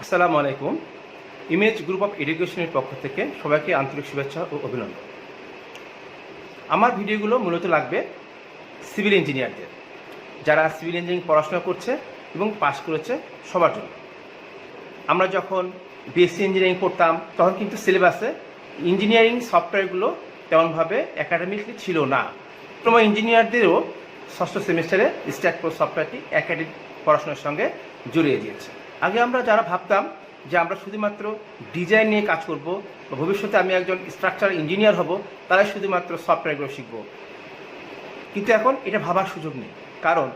আসসালামু আলাইকুম। Image group of এডুকেশনের পক্ষ থেকে সবাইকে আন্তরিক শুভেচ্ছা ও অভিনন্দন। আমার ভিডিওগুলো মূলত লাগবে সিভিল ইঞ্জিনিয়ারদের, যারা সিভিল ইঞ্জিনিয়ারিং পড়াশোনা করছে এবং পাশ করেছে সবার জন্য। আমরা যখন বিএসসি ইঞ্জিনিয়ারিং পড়তাম তখন কিন্তু সিলেবাসে ইঞ্জিনিয়ারিং সফটওয়্যারগুলো তেমনভাবে একাডেমিকলি ছিল না। ডিপ্লোমা ইঞ্জিনিয়ারদেরও ষষ্ঠ সেমিস্টারে স্ট্যাট প্রো সফটওয়্যারটি একাডেমিক পড়াশোনার সঙ্গে জড়িয়ে দিয়েছে। আগে আমরা যারা ভাবতাম যে আমরা শুধুমাত্র ডিজাইন নিয়ে কাজ করব বা ভবিষ্যতে আমি একজন স্ট্রাকচার ইঞ্জিনিয়ার হব, তারাই শুধুমাত্র সফটওয়্যারগুলো শিখব, কিন্তু এখন এটা ভাবার সুযোগ নেই। কারণ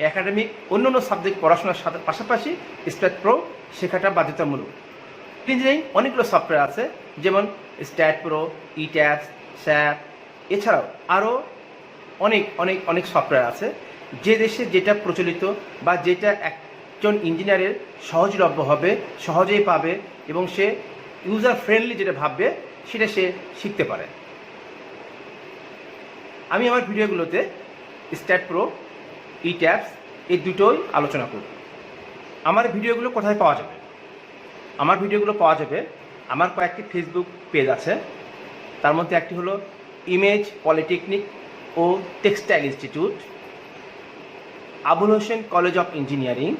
একাডেমিক অন্য সাবজেক্ট পড়াশোনার সাথে পাশাপাশি স্ট্যাট প্রো শেখাটা বাধ্যতামূলক। ইঞ্জিনিয়ারিং অনেকগুলো সফটওয়্যার আছে, যেমন স্ট্যাট প্রো, ইট্যাপস, স্যাপ, এছাড়াও আরও অনেক অনেক অনেক সফটওয়্যার আছে। যে দেশে যেটা প্রচলিত বা যেটা একজন ইঞ্জিনিয়ারের সহজলভ্য হবে, সহজেই পাবে এবং সে ইউজার ফ্রেন্ডলি যেটা ভাববে সেটা সে শিখতে পারে। আমি আমার ভিডিওগুলোতে স্ট্যাট প্রো, ইট্যাপস এই দুটোই আলোচনা করব। আমার ভিডিওগুলো কোথায় পাওয়া যাবে? আমার ভিডিওগুলো পাওয়া যাবে, আমার কয়েকটি ফেসবুক পেজ আছে। তার মধ্যে একটি হলো ইমেজ পলিটেকনিক ও textile institute, Abul Hossain college of engineering,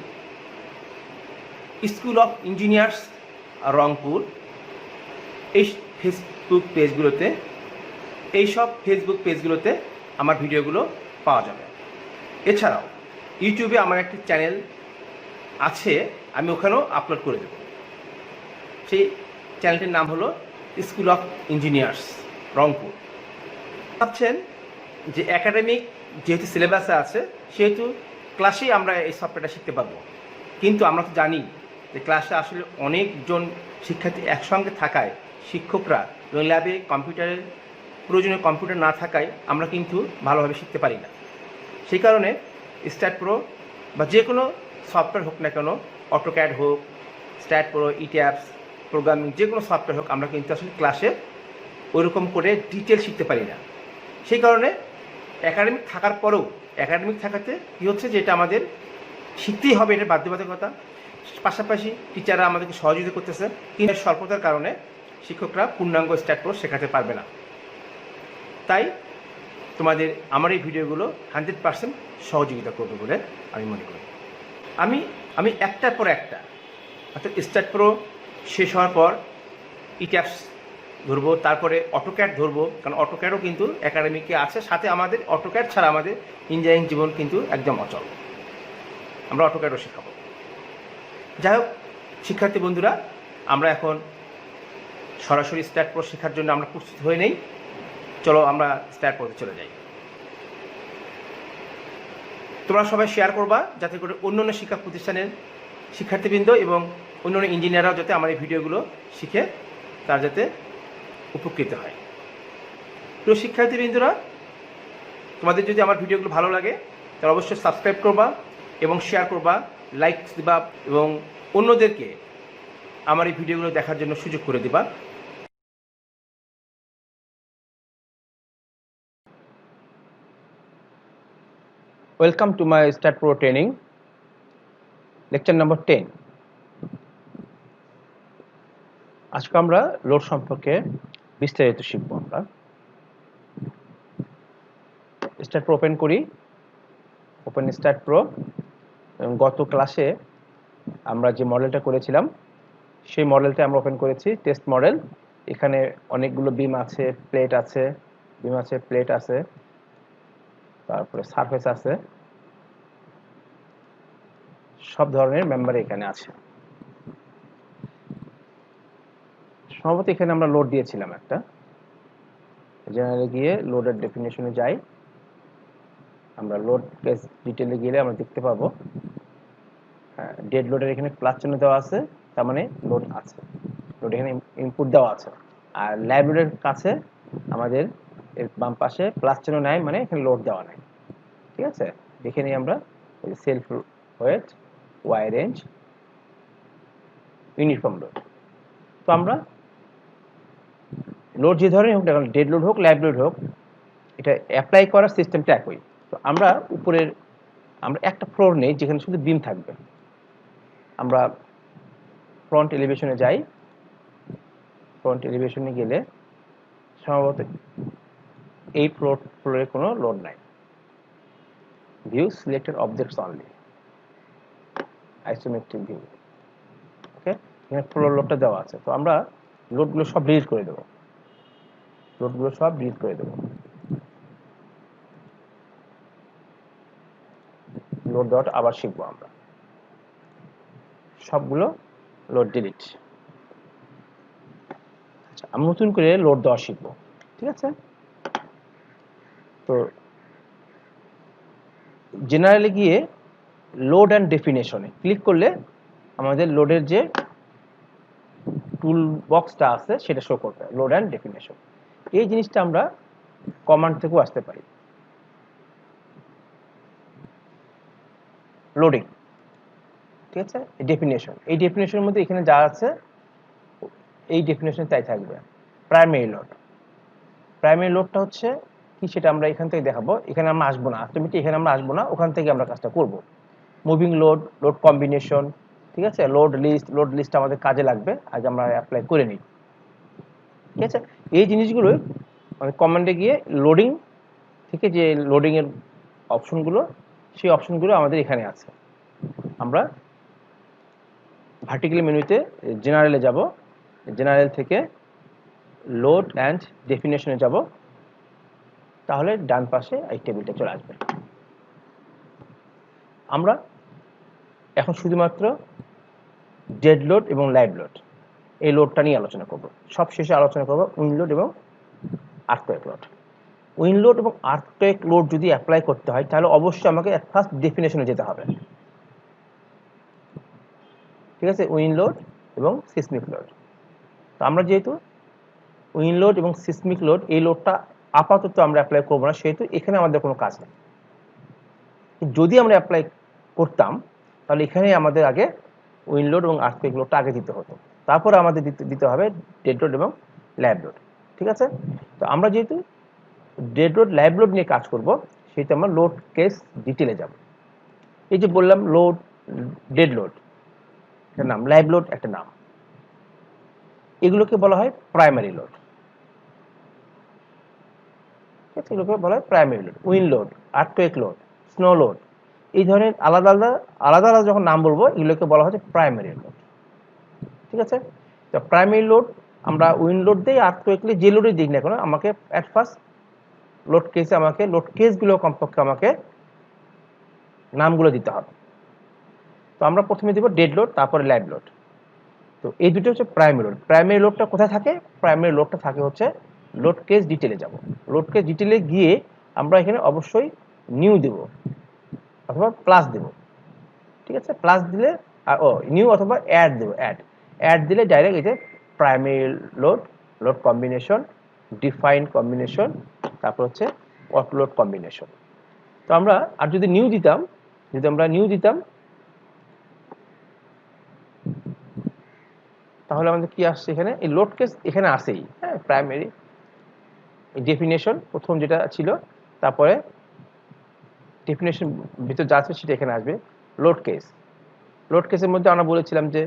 school of engineers Rangpur. এই ফেসবুক পেজগুলোতে আমার ভিডিওগুলো পাওয়া যাবে। এছাড়াও ইউটিউবে আমার একটি চ্যানেল আছে, আমি ওখানেও আপলোড করে দেব। সেই চ্যানেলটির নাম হলো স্কুল অফ ইঞ্জিনিয়ার্স রংপুর। ভাবছেন যে একাডেমিক যেহেতু সিলেবাসে আছে সেহেতু ক্লাসেই আমরা এই সফটওয়্যারটা শিখতে পারবো, কিন্তু আমরা তো জানি যে ক্লাসে আসলে অনেকজন শিক্ষার্থী একসঙ্গে থাকায় শিক্ষকরা এবং ল্যাবে কম্পিউটারের প্রয়োজনীয় কম্পিউটার না থাকায় আমরা কিন্তু ভালোভাবে শিখতে পারি না। সেই কারণে স্ট্যাট প্রো বা যে কোনো সফটওয়্যার হোক না কেন, অটোক্যাড হোক, স্ট্যাট প্রো, ইট্যাপস, প্রোগ্রামিং যে কোনো সফটওয়্যার হোক, আমরা কিন্তু আসলে ক্লাসে ওইরকম করে ডিটেল শিখতে পারি না। সেই কারণে একাডেমিক থাকার পরেও একাডেমিক থাকাতে কী হচ্ছে যে এটা আমাদের শিখতেই হবে, এটা বাধ্যবাধকতা। পাশাপাশি টিচাররা আমাদেরকে সহযোগিতা করতেছে, কিন্তু স্বল্পতার কারণে শিক্ষকরা পূর্ণাঙ্গ স্ট্যাট প্রো শেখাতে পারবে না। তাই তোমাদের আমার এই ভিডিওগুলো 100% সহযোগিতা করবে বলে আমি মনে করি। আমি একটার পর একটা, অর্থাৎ স্ট্যাট প্রো শেষ হওয়ার পর ইট্যাপস ধরবো, তারপরে অটোক্যাড ধরবো, কারণ অটোক্যাডও কিন্তু একাডেমিকে আছে। সাথে আমাদের অটোক্যাড ছাড়া আমাদের ইঞ্জিনিয়ারিং জীবন কিন্তু একদম অচল, আমরা অটোক্যাডও শেখাবো। যাই হোক শিক্ষার্থী বন্ধুরা, আমরা এখন সরাসরি স্ট্যাট প্রো শেখার জন্য আমরা প্রস্তুত হয়ে নেই। চলো আমরা স্ট্যাট প্রোতে চলে যাই। তোমরা সবাই শেয়ার করবা যাতে করে অন্যান্য শিক্ষা প্রতিষ্ঠানের শিক্ষার্থীবৃন্দ এবং অন্যান্য ইঞ্জিনিয়াররাও যাতে আমার এই ভিডিওগুলো শিখে তার যাতে উপকৃত হয়। প্রিয় শিক্ষার্থীবৃন্দরা, তোমাদের যদি আমার ভিডিওগুলো ভালো লাগে তাহলে অবশ্যই সাবস্ক্রাইব করবা এবং শেয়ার করবা, লাইক দিবা এবং অন্যদেরকে আমার এই ভিডিওগুলো দেখার জন্য সুযোগ করে দিবা। Welcome to my stat pro training, lecture number 10। আজকে আমরা লোড সম্পর্কে বিস্তারিত শিখব। আমরা স্ট্যাট প্রো ওপেন করি, ওপেন স্ট্যাট প্রো। এবং গত ক্লাসে আমরা যে মডেলটা করেছিলাম সেই মডেলটা আমরা ওপেন করেছি, টেস্ট মডেল। এখানে অনেকগুলো বিম আছে, প্লেট আছে, প্লেট আছে, তারপরে সারফেস আছে, সব ধরনের মেম্বার এখানে আছে। সম্ভবত এখানে আমরা লোড দিয়েছিলাম একটা। জেনারেলে গিয়ে লোডের ডেফিনেশনে যাই, আমরা লোড প্লেস ডিটেলে গেলে আমরা দেখতে পাবো ডেড লোডের এখানে প্লাস চিহ্ন দেওয়া আছে, তার মানে লোড আছে, লোড এখানে ইনপুট দেওয়া আছে। আর লাইভ লোডের কাছে আমাদের এর বাম পাশে প্লাস চিহ্ন নাই, মানে এখানে লোড দেওয়া নাই। ঠিক আছে, দেখে নিই আমরা self weight, Y range, uniform load. তো আমরা লোড যে ধরনের হোক না কেন, ডেড লোড হোক, লাইভ লোড হোক, এটা অ্যাপ্লাই করার সিস্টেমটা একই। তো আমরা একটা ফ্লোর নেই যেখানে শুধু বিম থাকবে। আমরা ফ্রন্ট এলিভেশনে যাই, ফ্রন্ট এলিভেশনে গেলে সম্ভবত এই ফ্লোরে কোনো লোড নাই। View selected objects only, isometric view. Okay, এখানে ফ্লোর লোডটা দেওয়া আছে, তো আমরা লোডগুলো সব ডিলিট করে দেবো, লোডগুলো সব ডিলিট করে দেবো। লোড দেওয়াটা আবার শিখবো আমরা, সবগুলো লোড ডিলিট। আচ্ছা, আমি নতুন করে লোড দেওয়া শিখবো, ঠিক আছে। তো জেনারেলে গিয়ে লোড অ্যান্ড ডেফিনেশনে ক্লিক করলে আমাদের লোডের যে টুল বক্সটা আছে সেটা শো করবে, লোড অ্যান্ড ডেফিনেশন। এই জিনিসটা আমরা কমান্ড থেকেও আসতে পারি। লোডিং, ঠিক আছে, ডেফিনেশন, এই ডেফিনেশনের মধ্যে এখানে যা আছে এই ডেফিনেশন তাই থাকবে। প্রাইমারি লোড, প্রাইমারি লোডটা হচ্ছে কি সেটা আমরা এখান থেকে দেখাবো। এখানে আমরা আসবো না, আলটিমেটলি এখানে আমরা আসবো না, ওখান থেকে আমরা কাজটা করব। মুভিং লোড, লোড কম্বিনেশন, ঠিক আছে, লোড লিস্ট, লোড লিস্ট আমাদের কাজে লাগবে, আগে আমরা অ্যাপ্লাই করে নিই, ঠিক আছে। এই জিনিসগুলো মানে কমান্ডে গিয়ে লোডিং থেকে যে লোডিং এর অপশনগুলো, সেই অপশনগুলো আমাদের এখানে আছে। আমরা ভার্টিক্যাল মেনুতে জেনারেলে যাব, জেনারেল থেকে লোড অ্যান্ড ডেফিনেশনে যাব, তাহলে ডান পাশে এই টেবিলটা চলে আসবে। আমরা এখন শুধুমাত্র ডেড লোড এবং লাইভ লোড, এই লোডটা নিয়ে আলোচনা করব। সব শেষে আলোচনা করব উইন্ড লোড এবং আর্থকোয়েক লোড। উইন্ড লোড এবং আর্থকোয়েক লোড যদি অ্যাপ্লাই করতে হয় তাহলে অবশ্যই আমাকে ফার্স্ট ডেফিনেশনে যেতে হবে, ঠিক আছে, উইন্ড লোড এবং সিসমিক লোড। তো আমরা যেহেতু উইন্ড লোড এবং সিসমিক লোড এই লোডটা আপাতত আমরা অ্যাপ্লাই করব না, সেহেতু এখানে আমাদের কোনো কাজ নেই। যদি আমরা অ্যাপ্লাই করতাম তাহলে এখানে আমাদের আগে উইন্ড লোড এবং আর্থকোয়েক লোডটা আগে দিতে হতো, তারপরে আমাদের দিতে হবে ডেড লোড এবং লাইভ লোড, ঠিক আছে। তো আমরা যেহেতু ডেড লোড লাইভ লোড নিয়ে কাজ করব, সেহেতু আমরা লোড কেস ডিটেলে যাব। এই যে বললাম লোড, ডেড লোড একটা নাম, লাইভ লোড একটা নাম, এগুলোকে বলা হয় প্রাইমারি লোড, ঠিক আছে, এগুলোকে বলা হয় primary load. Wind load, earthquake load, snow load, এই ধরনের আলাদা আলাদা আলাদা আলাদা যখন নাম বলবো এগুলোকে বলা হচ্ছে প্রাইমারি লোড, ঠিক আছে। তো প্রাইমারি লোড আমরা উইন্ড লোড দিই, আর্থকোয়েকলি যে লোডে দিই না কেন, আমাকে অ্যাট ফার্স্ট লোড কেসে আমাকে লোড কেসগুলো কমপক্ষে আমাকে নামগুলো দিতে হবে। তো আমরা প্রথমে দিব ডেড লোড, তারপরে লাইভ লোড। তো এই দুটো হচ্ছে প্রাইমারি লোড। প্রাইমারি লোডটা কোথায় থাকে? প্রাইমারি লোডটা থাকে হচ্ছে লোড কেস ডিটেলে যাব। লোড কেস ডিটেলে গিয়ে আমরা এখানে অবশ্যই নিউ দেব অথবা প্লাস দেব, ঠিক আছে। প্লাস দিলে নিউ অথবা অ্যাড দেব, অ্যাড দিলে ডাইরেক্ট এই যে primary load, load combination, define combination, তারপর হচ্ছে অটো লোড কম্বিনেশন। তো আমরা আর যদি নিউ দিতাম, তাহলে আমাদের কি আসছে এখানে, এই লোড কেস এখানে আসেই, হ্যাঁ, প্রাইমারি ডেফিনেশন প্রথম যেটা ছিল, তারপরে ডেফিনেশন ভিতর যা আছে সেটা এখানে আসবে। লোড কেস, লোড কেসের মধ্যে আমরা বলেছিলাম যে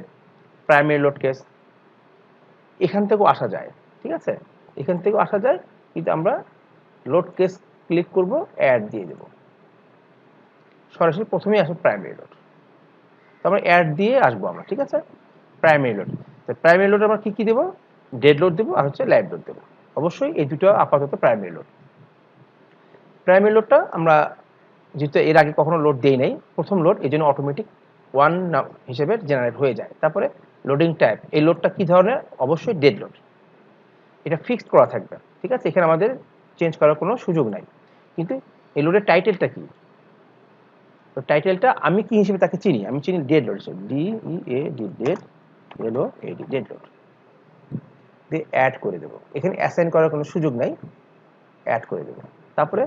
প্রাইমারি লোড কেস, এখান থেকেও আসা যায়, ঠিক আছে, এখান থেকেও আসা যায়, কিন্তু আমরা লোড কেস ক্লিক করব, অ্যাড দিয়ে দেব, সরাসরি প্রথমেই আসবে প্রাইমারি লোড। তারপরে অ্যাড দিয়ে আসবো আমরা, ঠিক আছে। প্রাইমারি লোড, প্রাইমারি লোড আমরা কি কি দেবো? ডেড লোড দেবো আর হচ্ছে লাইভ লোড দেবো। অবশ্যই এই দুটো আপাতত প্রাইমারি লোড। প্রাইমারি লোডটা আমরা যেহেতু এর আগে কখনো লোড দেই নাই, প্রথম লোড, এই জন্য অটোমেটিক 1 হিসেবে জেনারেট হয়ে যায়। তারপরে লোডিং টাইপ, এই লোডটা কি ধরনের? অবশ্যই ডেড লোড, এটা ফিক্সড করা থাকবে, ঠিক আছে, এখানে আমাদের চেঞ্জ করার কোনো সুযোগ নাই। কিন্তু এই লোডের টাইটেলটা কি? তো টাইটেলটা আমি কি হিসেবে তাকে চিনি? আমি চিনি ডেড লোড হিসেবে, DEAD, dead, LOAD, dead load দিয়ে অ্যাড করে দেবো। এখানে অ্যাসাইন করার কোনো সুযোগ নাই, অ্যাড করে দেবো। তারপরে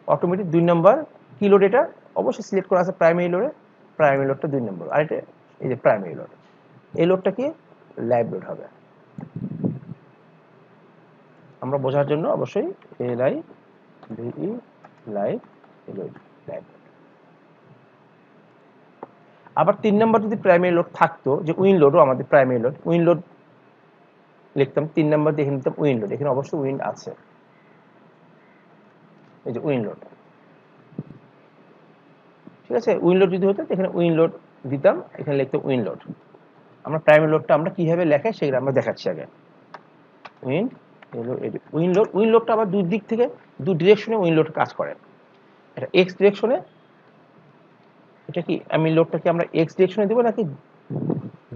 অটোমেটিক 2 নম্বর কি লোড, এটা অবশ্যই সিলেক্ট করা আছে প্রাইমারি লোডে, প্রাইমারি লোডটা 2 নম্বর, আর এটা এই যে প্রাইমারি লোড, এই লোডটা কি লাইভ লোড হবে। আমরা বোঝার জন্য অবশ্যই LIVE live load, live load. আবার 3 নম্বর যদি প্রাইমারি লোড থাকতো, যে উইন্ড লোডও আমাদের প্রাইমারি লোড, উইন্ড লোড লিখতাম 3 নম্বর দিয়ে নিতাম উইন্ড লোড। এখানে অবশ্যই উইন্ড আছে, এই যে উইন্ড লোড, ঠিক আছে। উইন্ড লোড যদি হতো এখানে উইন্ড লোড দিতাম, এখানে লিখতাম উইন্ড লোড। আমরা প্রাইমারি লোডটা আমরা কিভাবে লেখাই সেগুলো আমরা দেখাচ্ছি আগে। উইন্ড উইন্ড লোড, উইন্ড লোডটা আবার দুই দিক থেকে দুই ডিরেকশনে উইন্ড লোড কাজ করে। এটা এক্স ডিরেকশনে, এটা কি আমি লোডটাকে আমরা এক্স ডিরেকশনে দেবো নাকি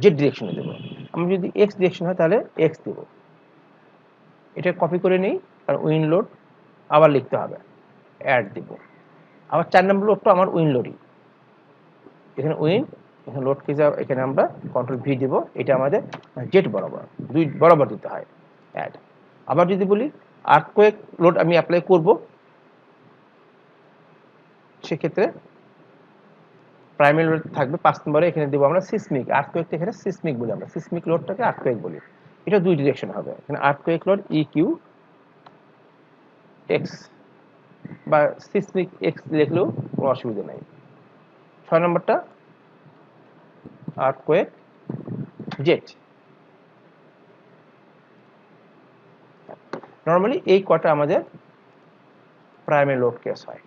জেড ডিরেকশনে দেবো? আমরা যদি এক্স ডিরেকশন হয় তাহলে এক্স দেবো। এটা কপি করে নিই, আর উইন্ড লোড আবার লিখতে হবে, অ্যাড দেব। আবার 4 নম্বর লোডটা আমার উইন্ড লোডই, এখানে উইন্ড, এখানে লোড কি যাবে, এখানে আমরা কন্ট্রোল ভি দেব। এটা আমাদের জেড বরাবর, দুই বরাবর দিতে হয়, অ্যাড। আবার যদি বলি আর্থকোয়েক লোড আমি অ্যাপ্লাই করব, সেক্ষেত্রে প্রাইমারি লোড থাকবে 5 নম্বরে, এখানে দেবো আমরা সিসমিক। আর্থকোয়েক এখানে সিসমিক বলি, আমরা সিসমিক লোডটাকে আর্থকোয়েক বলি। এটা দুই ডিরেকশন হবে, এখানে earthquake load E Q X বা সিসমিক এক্স লিখলেও কোনো অসুবিধা নাই। 6 নম্বরটা আর্থকোয়েক জেট। নর্মালি এই কটা আমাদের প্রাইমারি লোড কেস হয়।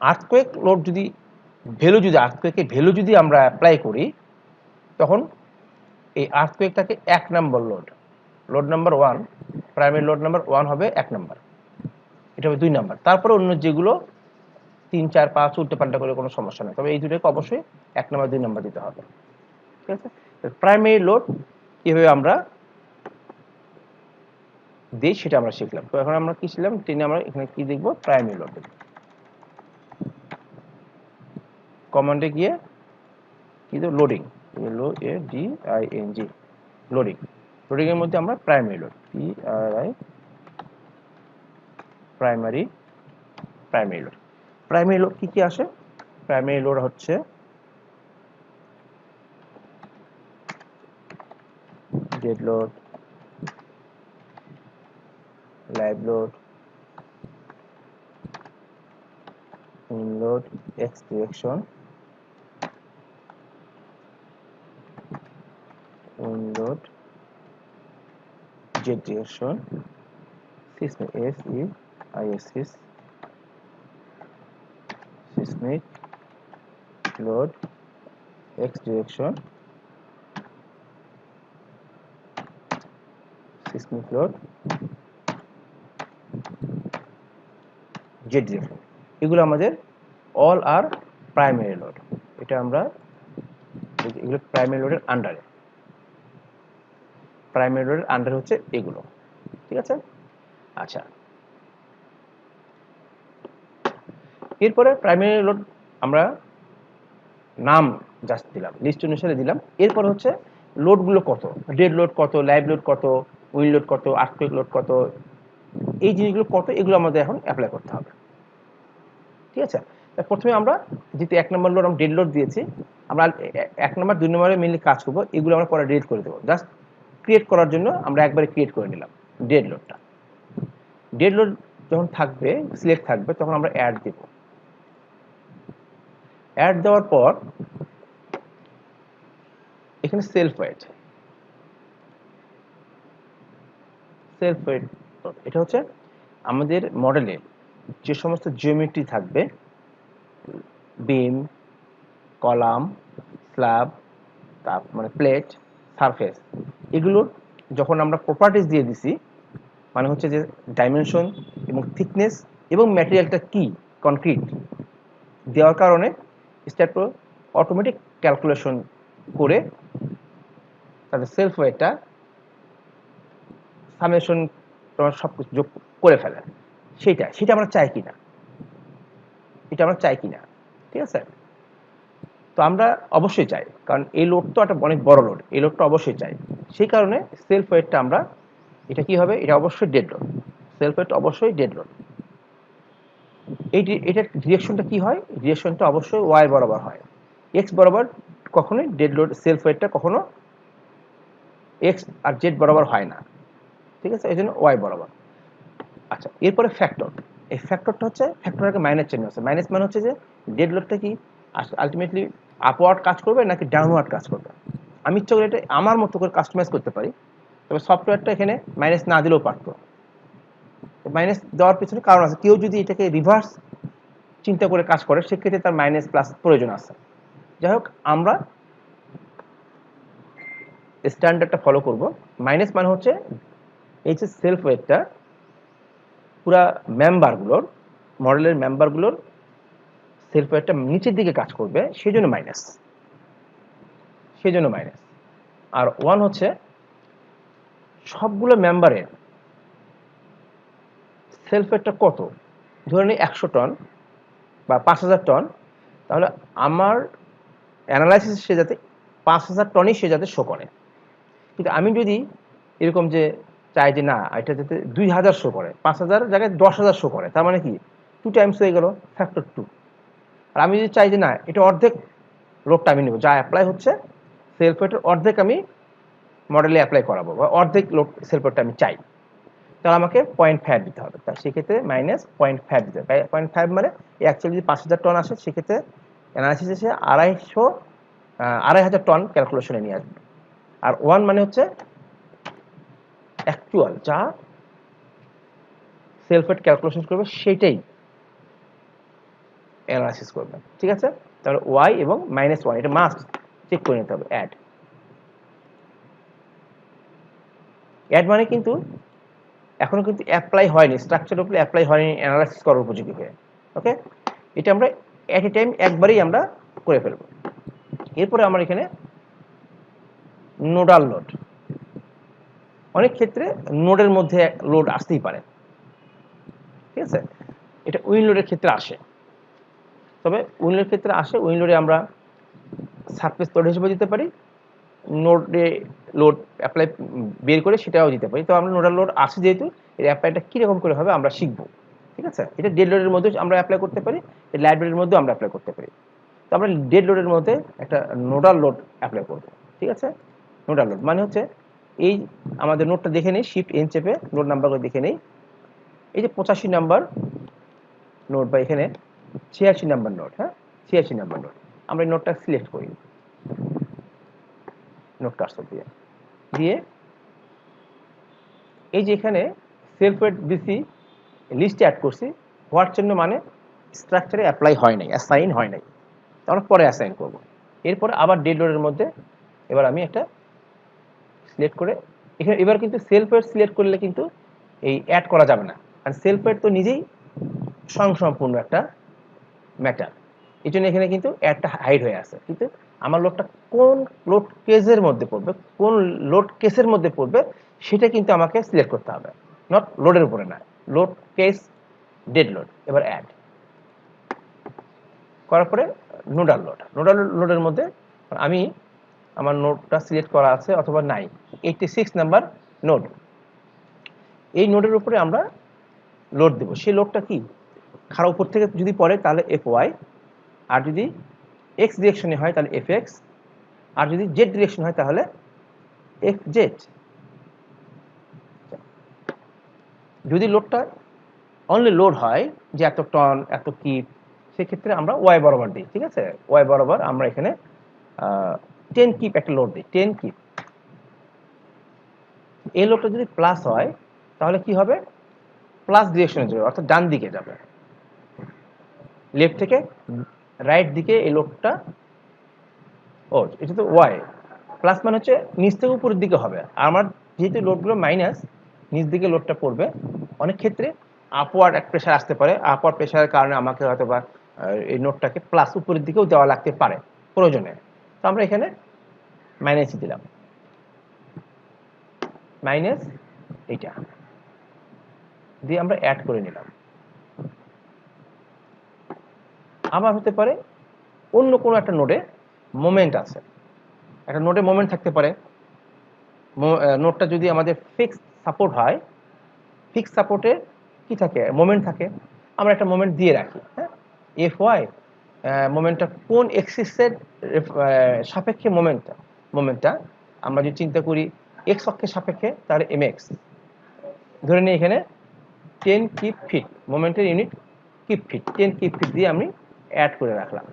আর্থকোয়েক লোড যদি ভ্যালু, যদি আর্থকোয়েকের ভ্যালু যদি আমরা অ্যাপ্লাই করি, তখন এই আর্থকোয়েকটাকে 1 number load, load number 1, primary load number 1 হবে 1 নম্বর, এটা হবে 2 নম্বর। তারপরে অন্য যেগুলো 3, 4, 5 উল্টে পাল্টা করে কোনো সমস্যা নেই, তবে এই দুটোকে অবশ্যই 1 নম্বর 2 নম্বর দিতে হবে, ঠিক আছে। প্রাইমারি লোড কিভাবে আমরা দিই সেটা আমরা শিখলাম। তো এখন আমরা কি শিখলাম, টেনে আমরা এখানে কি দেখবো, প্রাইমারি লোড দেখব। কমান্ডে গিয়ে কি দেব, লোডিং, LOADING, লোডিং। লোডিং এর মধ্যে আমরা primary load, PRI, primary load. Primary load কি কি আসে? প্রাইমারি লোড হচ্ছে dead load, live load, wind load, x direction, wind load, Z direction, seismic, SEISIS, seismic load, x direction, seismic load, Z direction. এগুলো আমাদের all আর primary load. এটা আমরা এগুলো primary লোডের আন্ডারে, প্রাইমারি লোডের আন্ডারে হচ্ছে এগুলো, ঠিক আছে। আচ্ছা, এরপরে প্রাইমারি লোড আমরা নাম জাস্ট দিলাম, লিস্ট অনুসারে দিলাম। এরপর হচ্ছে লোডগুলো কত, ডেড লোড কত, লাইভ লোড কত, উইন্ড লোড কত, আর্থকোয়েক লোড কত, এই জিনিসগুলো কত, এগুলো আমাদের এখন অ্যাপ্লাই করতে হবে, ঠিক আছে। প্রথমে আমরা যেহেতু 1 নম্বর লোড আমরা ডেড লোড দিয়েছি, আমরা 1 নম্বর 2 নম্বরে মেনলি কাজ করবো, এগুলো আমরা পরে ডিলিট করে দেবো। জাস্ট ক্রিয়েট করার জন্য আমরা একবারে ক্রিয়েট করে নিলাম ডেড লোডটা। ডেড লোড যখন থাকবে, সিলেক্ট থাকবে, তখন আমরা অ্যাড দেব। অ্যাড দেওয়ার পর এখানে সেলফ ওয়েট, এটা হচ্ছে আমাদের মডেলে যে সমস্ত জিওমেট্রি থাকবে, বিম, কলাম, স্ল্যাব, মানে প্লেট, সারফেস, এগুলোর যখন আমরা প্রপার্টিজ দিয়ে দিছি, মানে হচ্ছে যে ডাইমেনশন এবং থিকনেস এবং ম্যাটেরিয়ালটা কি, কনক্রিট দেওয়ার কারণে স্ট্যাট অটোমেটিক ক্যালকুলেশন করে তাদের সেলফ ওয়েটটা সামেশন সব কিছু যোগ করে ফেলে। সেটা আমরা চাই কিনা, এটা আমরা চাই কিনা, ঠিক আছে। তো আমরা অবশ্যই চাই, কারণ এই লোড তো একটা অনেক বড় লোড, এই লোডটা অবশ্যই চাই। সেই কারণে সেলফ ওয়েটটা আমরা, এটা কি হবে, এটা অবশ্যই ডেড লোড, সেলফ ওয়েট অবশ্যই ডেড লোড। এটার ডিরেকশনটা কি হয়, ডিরেকশনটা অবশ্যই ওয়াই বরাবর হয়, এক্স বরাবর কখনোই ডেড লোড সেলফ ওয়েটটা কখনো এক্স আর জেড বরাবর হয় না, ঠিক আছে, এই জন্য ওয়াই বরাবর। আচ্ছা, এরপরে ফ্যাক্টর, এই ফ্যাক্টরটা হচ্ছে ফ্যাক্টর আগে মাইনাস চিহ্ন আছে। মাইনাস মানে হচ্ছে যে ডেড লোডটা কি আলটিমেটলি আপওয়ার্ড কাজ করবে নাকি ডাউনওয়ার্ড কাজ করবে। আমি ইচ্ছা করে এটা আমার মতো করে কাস্টমাইজ করতে পারি, তবে সফটওয়্যারটা এখানে মাইনাস না দিলেও পারতো। মাইনাস দেওয়ার পিছনে কারণ আছে, কেউ যদি এটাকে রিভার্স চিন্তা করে কাজ করে সেক্ষেত্রে তার মাইনাস প্লাস প্রয়োজন আছে। যাই হোক, আমরা স্ট্যান্ডার্ডটা ফলো করব। মাইনাস মানে হচ্ছে এই যে সেলফ ওয়েটটা পুরা মেম্বারগুলোর, মডেলের মেম্বারগুলোর সেলফ ওয়েটটা নিচের দিকে কাজ করবে, সেই জন্য মাইনাস, সেই জন্য মাইনাস। আর ওয়ান হচ্ছে সবগুলো মেম্বারের সেলফ ওয়েটটা কত, ধরে নিই 100 টন বা 5000 টন, তাহলে আমার অ্যানালাইসিস সে যাতে 5000 টনই সে যাতে শো করে। কিন্তু আমি যদি এরকম যে চাই যে না এটা যাতে 2000 শো করে, 5000 জায়গায় 10,000 শো করে, তার মানে কি 2 টাইমস হয়ে গেল, ফ্যাক্টর 2। আর আমি যদি চাই যে না এটা অর্ধেক লোডটা আমি নেব, যা অ্যাপ্লাই হচ্ছে সেলফ ওয়েটের অর্ধেক আমি মডেলে অ্যাপ্লাই করাবো, বা অর্ধেক লোড সেলফ ওয়েটটা আমি চাই, তাহলে আমাকে 0.5 দিতে হবে। তা সেক্ষেত্রে মাইনাস 0.5 দিতে হবে। 0.5 মানে অ্যাকচুয়ালি যদি 5000 টন আসে সেক্ষেত্রে অ্যানালাইসিস এসে 2,500 টন ক্যালকুলেশনে নিয়ে আসবে। আর ওয়ান মানে হচ্ছে অ্যাকচুয়াল যা সেলফ ওয়েট ক্যালকুলেশন করবে সেইটাই অ্যানালাইসিস করবে। ঠিক আছে, তাহলে ওয়াই এবং -1 এটা মাস্ট চেক করে নিতে হবে। অ্যাড মানে কিন্তু এখনো কিন্তু অ্যাপ্লাই হয়নি, স্ট্রাকচারের উপরে অ্যাপ্লাই হয়নি অ্যানালাইসিস করার উপযোগী হয়ে। ওকে, এটা আমরা এট এ টাইম একবারেই আমরা করে ফেলবো। এরপরে আমার এখানে নোডাল লোড। অনেক ক্ষেত্রে নোডের মধ্যে লোড আসতেই পারে, ঠিক আছে, এটা উইন লোডের ক্ষেত্রে আসে। তবে উইন লোডের ক্ষেত্রে আসে, উইন লোডে আমরা সারফেস লোড হিসেবে দিতে পারি, নোডে লোড অ্যাপ্লাই বের করে সেটাও দিতে পারি। তো আমরা নোডাল লোড আসে যেহেতু এর অ্যাপ্লাইটা কীরকম করে হবে আমরা শিখবো। ঠিক আছে, এটা ডেড লোডের মধ্যে আমরা অ্যাপ্লাই করতে পারি, এই লাইট লোডের মধ্যেও আমরা অ্যাপ্লাই করতে পারি। তো আমরা ডেড লোডের মধ্যে একটা নোডাল লোড অ্যাপ্লাই করবো। ঠিক আছে, নোডাল লোড মানে হচ্ছে এই আমাদের নোটটা দেখে নেই, শিফট এন চেপে নোট নাম্বারগুলো দেখে নেই। এই যে 85 নাম্বার নোট বা এখানে 86 নাম্বার নোট, হ্যাঁ 86 নাম্বার নোট, আমরা এই নোটটা সিলেক্ট করি নোট কার্সর দিয়ে দিয়ে এই যে এখানে সেলফ ওয়েট দিছি, লিস্টে অ্যাড করছি, হওয়ার জন্য মানে স্ট্রাকচারে অ্যাপ্লাই হয় নাই, অ্যাসাইন হয় নাই, আমরা পরে অ্যাসাইন করব। এরপরে আবার ডেড লোডের মধ্যে এবার আমি একটা সিলেক্ট করে এখানে, এবার কিন্তু সেলফ ওয়েট সিলেক্ট করলে কিন্তু এই অ্যাড করা যাবে না, কারণ সেলফ ওয়েট তো নিজেই স্বয়ংসম্পূর্ণ একটা ম্যাটার, এই জন্য এখানে কিন্তু অ্যাডটা হাইড হয়ে আছে। কিন্তু আমার লোডটা কোন লোড কেসের মধ্যে পড়বে, কোন লোড কেসের মধ্যে পড়বে সেটা কিন্তু আমাকে সিলেক্ট করতে হবে, নট লোডের উপরে না, লোড কেস ডেড লোড। এবার অ্যাড করার পরে নোডাল লোড, নোডাল লোডের মধ্যে আমি আমার নোডটা সিলেক্ট করা আছে অথবা নাই, 86 নাম্বার নোড, এই নোডের উপরে আমরা লোড দেব। সেই লোডটা কি খারাপ উপর থেকে যদি পড়ে তাহলে এফ ওয়াই, আর যদি এক্স ডিরেকশনে হয় তাহলে এফ এক্স, আর যদি জেড ডিরেকশন হয় তাহলে এফ জেড। যদি লোডটা অনলি লোড হয় যে এত টন এত কিপ, সেক্ষেত্রে আমরা ওয়াই বরাবর দিই। ঠিক আছে, ওয়াই বরাবর আমরা এখানে 10 কিপ একটা লোড দিই, 10 কিপ। এই লোডটা যদি প্লাস হয় তাহলে কি হবে, প্লাস ডিরেকশনে যাবে, অর্থাৎ ডান দিকে যাবে, লেফট থেকে রাইট দিকে এই লোডটা। ও এটা তো ওয়াই, প্লাস মানে হচ্ছে নিচ থেকে উপরের দিকে হবে। আর আমার যেহেতু লোডগুলো মাইনাস, নিচ দিকে লোডটা পড়বে। অনেক ক্ষেত্রে আপওয়ার্ড এক প্রেশার আসতে পারে, আপওয়ার্ড প্রেশারের কারণে আমাকে হয়তো বা এই নোটটাকে প্লাস উপরের দিকেও দেওয়া লাগতে পারে প্রয়োজনে। তো আমরা এখানে মাইনাসই দিলাম, মাইনাস এইটা দিয়ে আমরা অ্যাড করে নিলাম। আবার হতে পারে অন্য কোনো একটা নোডে মোমেন্ট আছে, একটা নোডে মোমেন্ট থাকতে পারে। নোডটা যদি আমাদের ফিক্সড সাপোর্ট হয়, ফিক্সড সাপোর্টে কি থাকে, মোমেন্ট থাকে, আমরা একটা মোমেন্ট দিয়ে রাখি। হ্যাঁ, এফ ওয়াই মোমেন্টটা কোন এক্সিসের সাপেক্ষে মোমেন্টটা আমরা যদি চিন্তা করি এক্স অক্ষের সাপেক্ষে, তাহলে এম এক্স ধরে নিই এখানে 10 কিপ ফিট, মোমেন্টের unit kip feet, 10 kip feet দিয়ে আমি অ্যাড করে রাখলাম।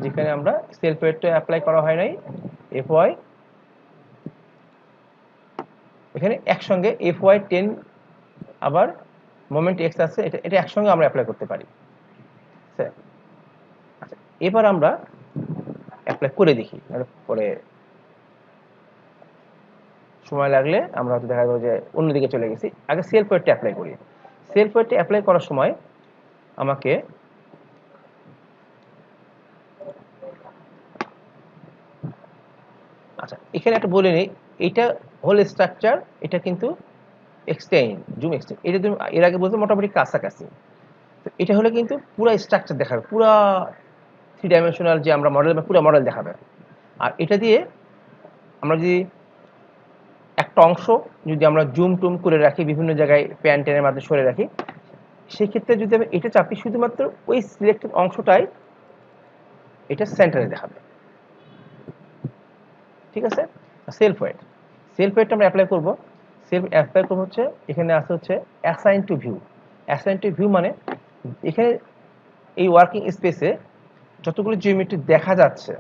যেখানে আমরা সেলফ ওয়েটটা অ্যাপ্লাই করা হয় নাই, FY এখানে একসঙ্গে FY 10 আবার মোমেন্ট এক্স আছে, এটা একসঙ্গে আমরা অ্যাপ্লাই করতে পারি। আচ্ছা, এবার আমরা অ্যাপ্লাই করে দেখি, পরে সময় লাগলে আমরা হয়তো দেখা যাবে যে অন্যদিকে চলে গেছি। আগে সেলফ ওয়েটটা অ্যাপ্লাই করি। সেলফ ওয়েটটা অ্যাপ্লাই করার সময় আমাকে আচ্ছা এখানে একটা বলে নিই, এটা হোল স্ট্রাকচার, এটা কিন্তু এক্সটেন্ড, জুম এক্সটেন্ড, এটা তুমি এর আগে বলতে মোটামুটি কাছাকাছি। তো এটা হলে কিন্তু পুরো স্ট্রাকচার দেখাবে, পুরো 3 ডাইমেনশনাল যে আমরা মডেল, পুরো মডেল দেখাবে। আর এটা দিয়ে আমরা যদি একটা অংশ যদি আমরা জুম টুম করে রাখি, বিভিন্ন জায়গায় প্যান টেনের মাধ্যমে সরে রাখি, সেই ক্ষেত্রে যদি আমি এটা চাপি, শুধুমাত্র ওই সিলেক্টেড অংশটাই এটা সেন্টারে দেখাবে। ঠিক আছে? সেলফ ওয়েট, সেলফ ওয়েটটা আমরা অ্যাপ্লাই করব। সেলফ অ্যাপ্লাই করব হচ্ছে এখানে আছে হচ্ছে assign to view. Assign to view মানে এখানে এই ওয়ার্কিং স্পেসে যতগুলো জিওমেট্রি দেখা যাচ্ছে,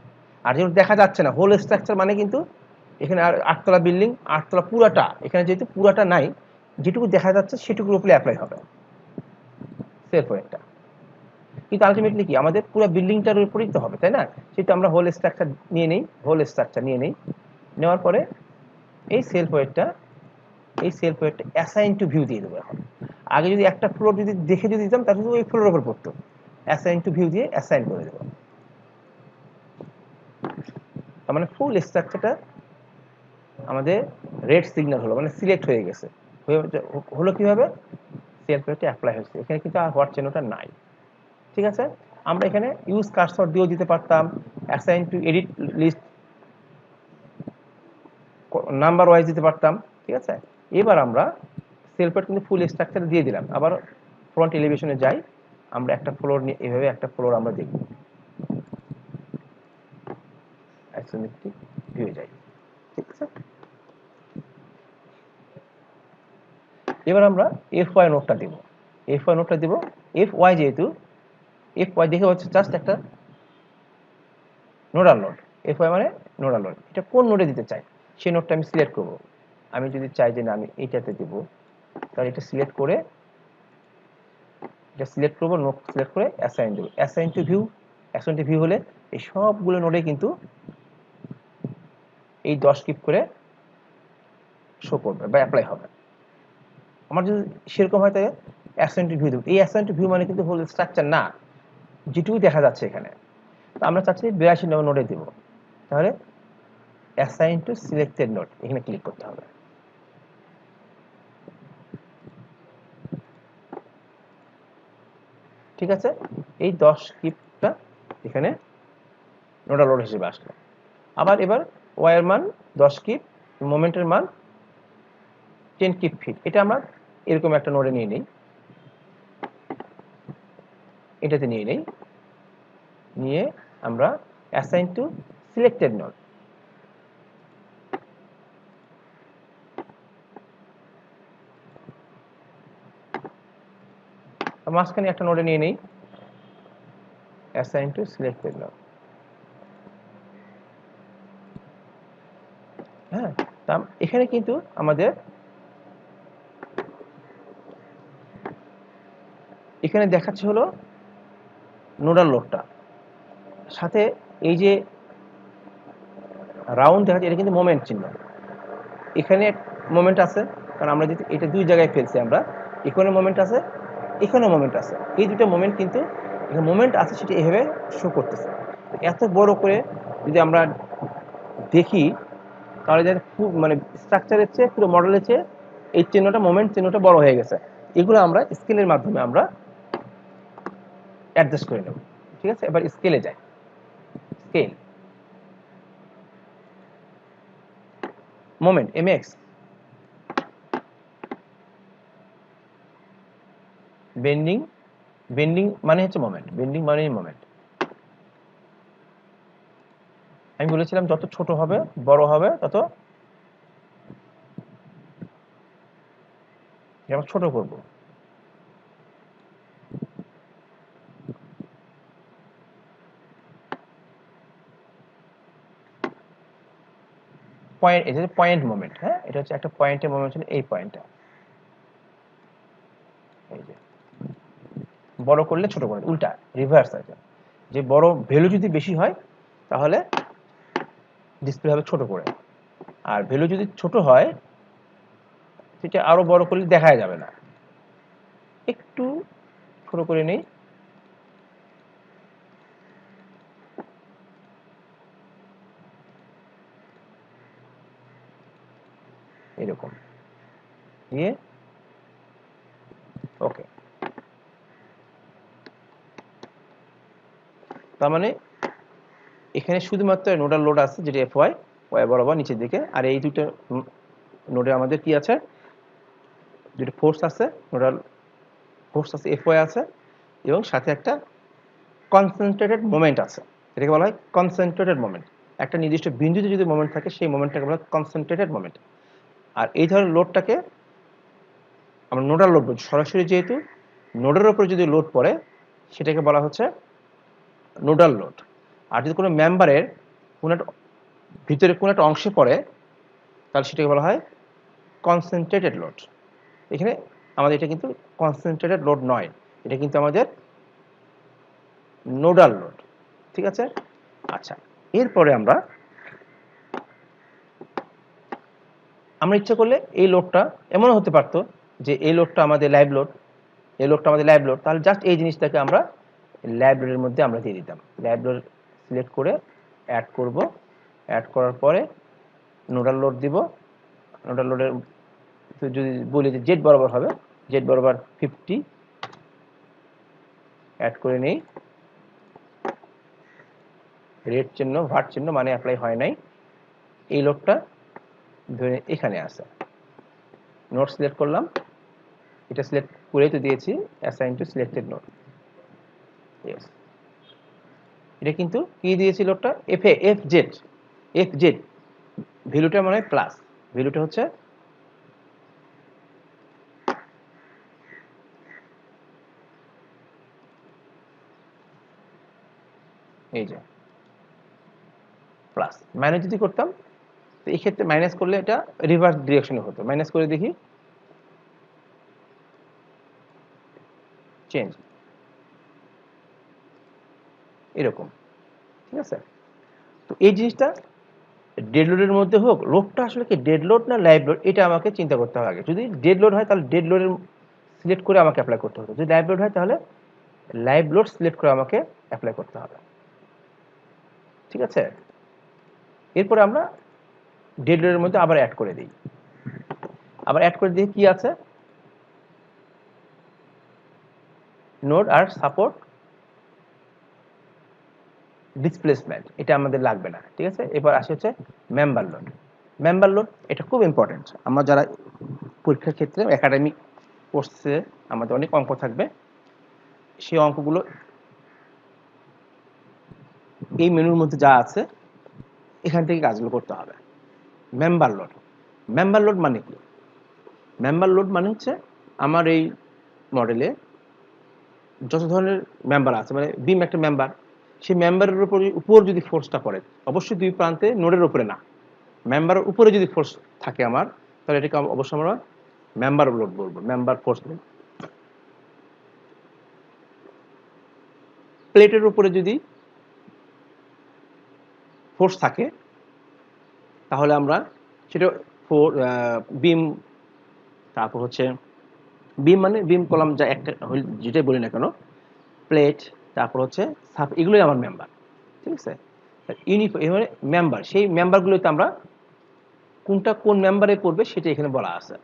আর যেগুলো দেখা যাচ্ছে না, হোল স্ট্রাকচার মানে কিন্তু এখানে আর 8তলা বিল্ডিং, 8তলা পুরাটা, এখানে যেহেতু পুরাটা নাই, যেটুকু দেখা যাচ্ছে সেটুকুর উপরে অ্যাপ্লাই হবে সেলফ ওয়েটটা। কিন্তু আলটিমেটলি কি আমাদের পুরো বিল্ডিংটার উপরেই তো হবে, তাই না? সেটা আমরা হোল স্ট্রাকচার নিয়ে নেই, হোল স্ট্রাকচার নিয়ে নেই, নেওয়ার পরে এই সেলফ ওয়েটটা অ্যাসাইন টু ভিউ দিয়ে দেবো। এখন আগে যদি একটা ফ্লোর যদি দেখে যদি দিতাম, তাহলে ওই ফ্লোরের উপর পড়তো। অ্যাসাইন টু ভিউ দিয়ে অ্যাসাইন করে দেবো। তার মানে ফুল স্ট্রাকচারটা আমাদের রেড সিগন্যাল হলো, মানে সিলেক্ট হয়ে গেছে। হলো কিভাবে? সেলফ ওয়েটটা অ্যাপ্লাই হয়েছে, এখানে কিন্তু আর হোয়াট চিহ্নটা নাই। ঠিক আছে? আমরা এখানে ইউজ কার্সর দিয়েও দিতে পারতাম, assign to edit list number wise দিতে পারতাম। ঠিক আছে? এবার আমরা সেলফ ওয়েট কিন্তু ফুল স্ট্রাকচার দিয়ে দিলাম। আবার ফ্রন্ট এলিভেশনে যাই, আমরা একটা ফ্লোর নিয়ে এভাবে একটা ফ্লোর আমরা দেখব, আইসোমেট্রিক ভিউ যাই। ঠিক আছে? এবার আমরা FY নোটটা দেব। FY নোটটা দেব, FY যেহেতু FY দেখে হচ্ছে জাস্ট একটা নোডাল নোড। FY মানে নোডাল নোড, এটা কোন নোডে দিতে চাই সেই নোটটা আমি সিলেক্ট করব। আমি যদি চাই যে না আমি এইটাতে দেব, তাহলে এটা সিলেক্ট করে, এটা সিলেক্ট করব, নোট সিলেক্ট করে অ্যাসাইন দেব। Assign to view, assign to view হলে এই সবগুলো নোডে কিন্তু এই 10 কিপ করে শো করবে বা অ্যাপ্লাই হবে। আমার যদি সেরকম হয় তাহলে অ্যাসাইন টু ভিউ দেব। এই অ্যাসাইন টু ভিউ মানে কিন্তু হোল স্ট্রাকচার না, যেটুকু দেখা যাচ্ছে এখানে। তো আমরা চাচ্ছি 82 নম্বর নোডে দেব, তাহলে অ্যাসাইন টু সিলেক্টেড নোড এখানে ক্লিক করতে হবে। ঠিক আছে? এই 10 কিপটা এখানে নোডাল নোড হিসেবে আসলো। আবার এবার ওয়াই এর মান 10 কিপ, মোমেন্টের মান 10 কিপ ফিট, এটা আমরা এরকম একটা নোডে নিয়ে নেই, এটাতে নিয়ে নেই, নিয়ে আমরা অ্যাসাইন টু সিলেক্টেড নোড, মাঝখানে একটা নোডে নিয়ে নেই, অ্যাসাইন টু সিলেক্টেড নোড। হ্যাঁ, তা এখানে কিন্তু আমাদের এখানে দেখাচ্ছে হলো নোডাল লোডটা, সাথে এই যে রাউন্ড দেখাচ্ছে এটা কিন্তু মোমেন্ট চিহ্ন। এখানে মোমেন্ট আছে, কারণ আমরা যদি এটা দুই জায়গায় ফেলছি, আমরা এখানে মোমেন্ট আছে, এখানে মোমেন্ট আছে, এই দুটো মোমেন্ট কিন্তু এখানে মোমেন্ট আছে সেটা এভাবে শো করতেছে। এত বড় করে যদি আমরা দেখি, তাহলে মানে স্ট্রাকচারের চেয়ে পুরো মডেলের চেয়ে এই চিহ্নটা, মোমেন্ট চিহ্নটা বড় হয়ে গেছে। এগুলো আমরা স্কেলের মাধ্যমে আমরা অ্যাডজাস্ট করে নেব। ঠিক আছে? এবার স্কেলে যাই, scale, moment MX, bending, bending মানে হচ্ছে মোমেন্ট, বেন্ডিং মানেই মোমেন্ট। আমি বলেছিলাম যত ছোট হবে বড় হবে তত এটা আমরা ছোট করব। পয়েন্ট, এটা হচ্ছে পয়েন্ট মোমেন্ট। হ্যাঁ, এটা হচ্ছে একটা পয়েন্টের মোমেন্ট, ছিল এই পয়েন্টটা। এই যে বড় করলে ছোট করে, উল্টা রিভার্স আছে। যে বড় ভ্যালু যদি বেশি হয় তাহলে ডিসপ্লে হবে ছোট করে, আর ভ্যালু যদি ছোট হয় সেটা আরো বড় করলে দেখা যাবে না। একটু ছোট করে নেই। এরকম দিয়ে ওকে। তার মানে এখানে শুধুমাত্র নোডাল লোড আছে, যেটা এফ ওয়াই বরাবর নিচের দিকে, আর এই দুটো নোডে আমাদের কি আছে, দুটো ফোর্স আছে, নোডাল ফোর্স আছে, এফ ওয়াই আছে, এবং সাথে একটা কনসেন্ট্রেটেড মোমেন্ট আছে। এটাকে বলা হয় কনসেন্ট্রেটেড মোমেন্ট। একটা নির্দিষ্ট বিন্দুতে যদি মোমেন্ট থাকে সেই মোমেন্টটাকে বলা হয় কনসেন্ট্রেটেড মোমেন্ট। আর এই ধরনের লোডটাকে আমরা নোডাল লোড বলছি। সরাসরি যেহেতু নোডের উপরে যদি লোড পড়ে সেটাকে বলা হচ্ছে নোডাল লোড। আর যদি কোনো মেম্বারের কোনো একটা ভিতরে কোনো একটা অংশে পড়ে তাহলে সেটাকে বলা হয় কনসেন্ট্রেটেড লোড। এখানে আমাদের এটা কিন্তু কনসেন্ট্রেটেড লোড নয়, এটা কিন্তু আমাদের নোডাল লোড। ঠিক আছে? আচ্ছা, এরপরে আমরা ইচ্ছা করলে এই লোডটা এমনও হতে পারতো যে এই লোডটা আমাদের লাইভ লোড, এই লোডটা আমাদের লাইভ লোড, তাহলে জাস্ট এই জিনিসটাকে আমরা লাইভ লোডের মধ্যে আমরা দিয়ে দিতাম। লাইভ লোড সিলেক্ট করে অ্যাড করব, অ্যাড করার পরে নোডাল লোড দিব। নোডাল লোডের যদি বলি যে জেড বরাবর হবে, জেড বরাবর 50 অ্যাড করে নেই। রেড চিহ্ন, ভাট চিহ্ন মানে অ্যাপ্লাই হয় নাই। এই লোডটা ধরে এখানে আছে, নোড সিলেক্ট করলাম, এটা সিলেক্ট করে তো দিয়েছি assign to selected node. Yes, এটা কিন্তু কি দিয়েছি লোডটা, এফ জেড, এফ জেড ভ্যালুটা মানে প্লাস, ভ্যালুটা হচ্ছে এই যে প্লাস। মাইনাস যদি করতাম তো এই ক্ষেত্রে মাইনাস করলে এটা রিভার্স ডিরেকশনে হতো। মাইনাস করে দেখি, চেঞ্জ এরকম। ঠিক আছে? তো এই জিনিসটা ডেড লোডের মধ্যে হোক, লোডটা আসলে কি ডেড লোড না লাইভ লোড, এটা আমাকে চিন্তা করতে হবে আগে। যদি ডেড লোড হয় তাহলে ডেড লোডের সিলেক্ট করে আমাকে অ্যাপ্লাই করতে হবে, যদি লাইভ লোড হয় তাহলে লাইভ লোড সিলেক্ট করে আমাকে অ্যাপ্লাই করতে হবে। ঠিক আছে? এরপরে আমরা ডেড লোডের মধ্যে আবার অ্যাড করে দিই, আবার অ্যাড করে দিয়ে কি আছে, নোড আর সাপোর্ট ডিসপ্লেসমেন্ট, এটা আমাদের লাগবে না। ঠিক আছে? এবার আসে হচ্ছে মেম্বার লোড। মেম্বার লোড এটা খুব ইম্পর্টেন্ট। আমরা যারা পরীক্ষার ক্ষেত্রে একাডেমিক কোর্সে আমাদের অনেক অঙ্ক থাকবে, সেই অঙ্কগুলো এই মেনুর মধ্যে যা আছে এখান থেকে কাজগুলো করতে হবে। মেম্বার লোড, মেম্বার লোড মানে কি? মেম্বার লোড মানে হচ্ছে আমার এই মডেলে যত ধরনের মেম্বার আছে, মানে বিম একটা মেম্বার, সেই মেম্বারের উপর যদি ফোর্সটা পড়ে, অবশ্যই দুই প্রান্তে নোডের উপরে না, মেম্বারের উপরে যদি ফোর্স থাকে আমার, তাহলে এটাকে অবশ্যই আমরা মেম্বার লোড বলবো, মেম্বার ফোর্স বলবো। প্লেটের উপরে যদি ফোর্স থাকে তাহলে আমরা সেটা বিম, তারপর হচ্ছে বিম মানে বিম কলাম যা একটা যেটাই বলি না কেন, প্লেট, তারপর হচ্ছে সাব, এগুলোই আমার মেম্বার। ঠিক আছে? মানে মেম্বার, সেই মেম্বারগুলোতে আমরা কোনটা কোন মেম্বারে পড়বে সেটা এখানে বলা আছে।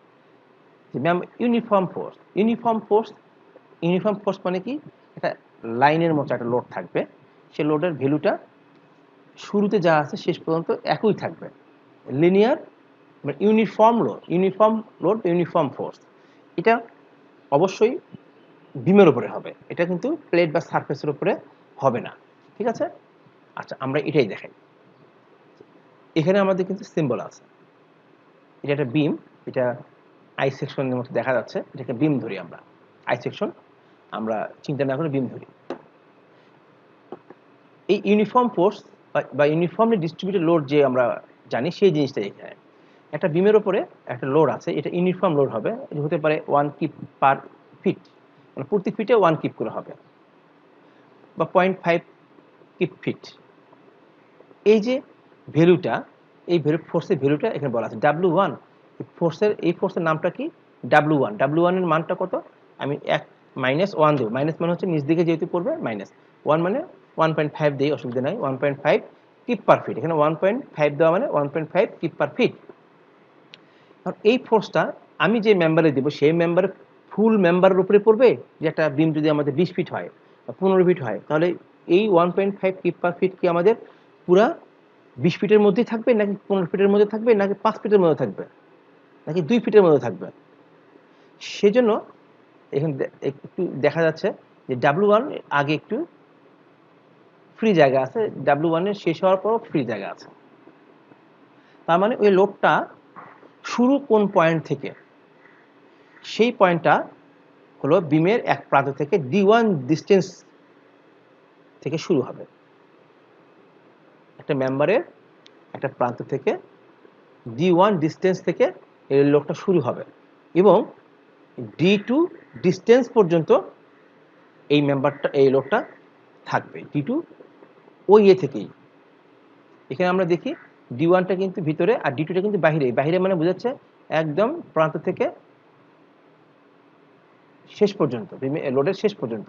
Uniform force, uniform force, uniform force মানে কি, একটা লাইনের মতো একটা লোড থাকবে, সেই লোডের ভ্যালুটা শুরুতে যা আছে শেষ পর্যন্ত একই থাকবে, লিনিয়ার মানে uniform load, uniform load, uniform force. এটা অবশ্যই বিমের উপরে হবে, এটা কিন্তু প্লেট বা সারফেসের উপরে হবে না। ঠিক আছে? আচ্ছা, আমরা এটাই দেখাই। এখানে আমাদের কিন্তু সিম্বল আছে, এটা একটা বিম, এটা আই সেকশনের মতো দেখা যাচ্ছে, এটাকে বিম ধরি আমরা। আই সেকশন আমরা চিন্তা না করে বিম ধরি। এই ইউনিফর্ম ফোর্স বা ইউনিফর্মলি ডিস্ট্রিবিউটেড লোড যে আমরা জানি, সেই জিনিসটা এখানে। একটা বিমের ওপরে একটা লোড আছে, এটা ইউনিফর্ম লোড হবে, এটা হতে পারে 1 কিপ পার ফিট, মানে প্রতি ফিটে 1 কিপ করে হবে, বা 0.5 কিপ ফিট। এই যে ভ্যালুটা, এই ফোর্সের ভ্যালুটা এখানে বলা আছে W1। এই ফোর্সের নামটা কি? W1। W1 এর মানটা কত? আমি -1 দেব। মাইনাস মানে হচ্ছে নিচ দিকে যেহেতু পড়বে, -1 মানে 1.5 দিই, অসুবিধা নাই। 1.5 কিপ পার ফিট, এখানে 1.5 দেওয়া মানে 1.5 কিপ পার ফিট। আর এই ফোর্সটা আমি যে মেম্বারে দেবো, সেই মেম্বারে ফুল মেম্বারের উপরে পড়বে। যে একটা বিম যদি আমাদের 20 ফিট হয় বা 15 ফিট হয়, তাহলে এই 1.5 কিপ পার ফিট কি আমাদের পুরা 20 ফিটের মধ্যেই থাকবে, নাকি 15 ফিটের মধ্যে থাকবে, নাকি 5 ফিটের মধ্যে থাকবে, নাকি 2 ফিটের মধ্যে থাকবে? সেজন্য এখানে একটু দেখা যাচ্ছে যে W1 আগে একটু ফ্রি জায়গা আছে, W1 এর শেষ হওয়ার পরও ফ্রি জায়গা আছে। তার মানে ওই লোডটা শুরু কোন পয়েন্ট থেকে, সেই পয়েন্টটা হলো বিমের এক প্রান্ত থেকে D1 ডিস্টেন্স থেকে শুরু হবে। একটা মেম্বারের একটা প্রান্ত থেকে D1 ডিস্টেন্স থেকে এই লোডটা শুরু হবে, এবং D2 ডিস্টেন্স পর্যন্ত এই লোডটা থাকবে। D2 ওই থেকেই। এখানে আমরা দেখি D1টা কিন্তু ভিতরে, আর D2টা কিন্তু বাহিরে। বাহিরে মানে বোঝাচ্ছে একদম প্রান্ত থেকে শেষ পর্যন্ত, লোডের শেষ পর্যন্ত।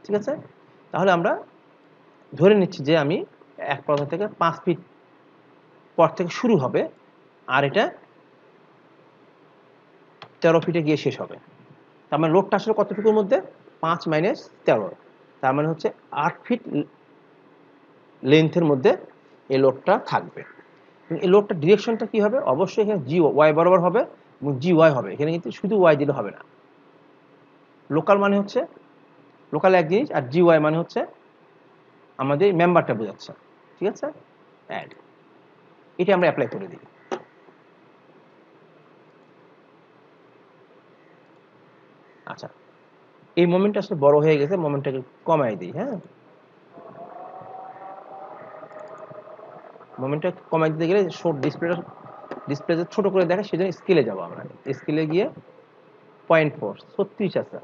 ঠিক আছে? তাহলে আমরা ধরে নিচ্ছি যে আমি এক প্রান্ত থেকে 5 ফিট পর থেকে শুরু হবে, আর এটা 13 ফিটে গিয়ে শেষ হবে। তার মানে লোডটা আসলে কতটুকুর মধ্যে? 5 - 13, তার মানে হচ্ছে 8 ফিট লেন্থের মধ্যে এই লোডটা থাকবে। এই লোডটার ডিরেকশনটা কি হবে? অবশ্যই এখানে জি ওয়াই বরাবর হবে, এবং জি ওয়াই হবে। এখানে কিন্তু শুধু ওয়াই দিলে হবে না। লোকাল মানে হচ্ছে লোকাল এক জিনিস, আর জি ওয়াই মানে হচ্ছে আমাদের মেম্বারটা বোঝাচ্ছে। ঠিক আছে? অ্যাড, এটা আমরা অ্যাপ্লাই করে দিই। আচ্ছা, এই মোমেন্টটা আসলে বড় হয়ে গেছে, মোমেন্টটাকে কমাই দিই। হ্যাঁ, মোমেন্টটা কমাই দিতে গেলে ডিসপ্লেটা ছোট করে দেখা, সেজন্য স্কেলে যাবো আমরা। স্কেলে গিয়ে 0.4 36 আছে।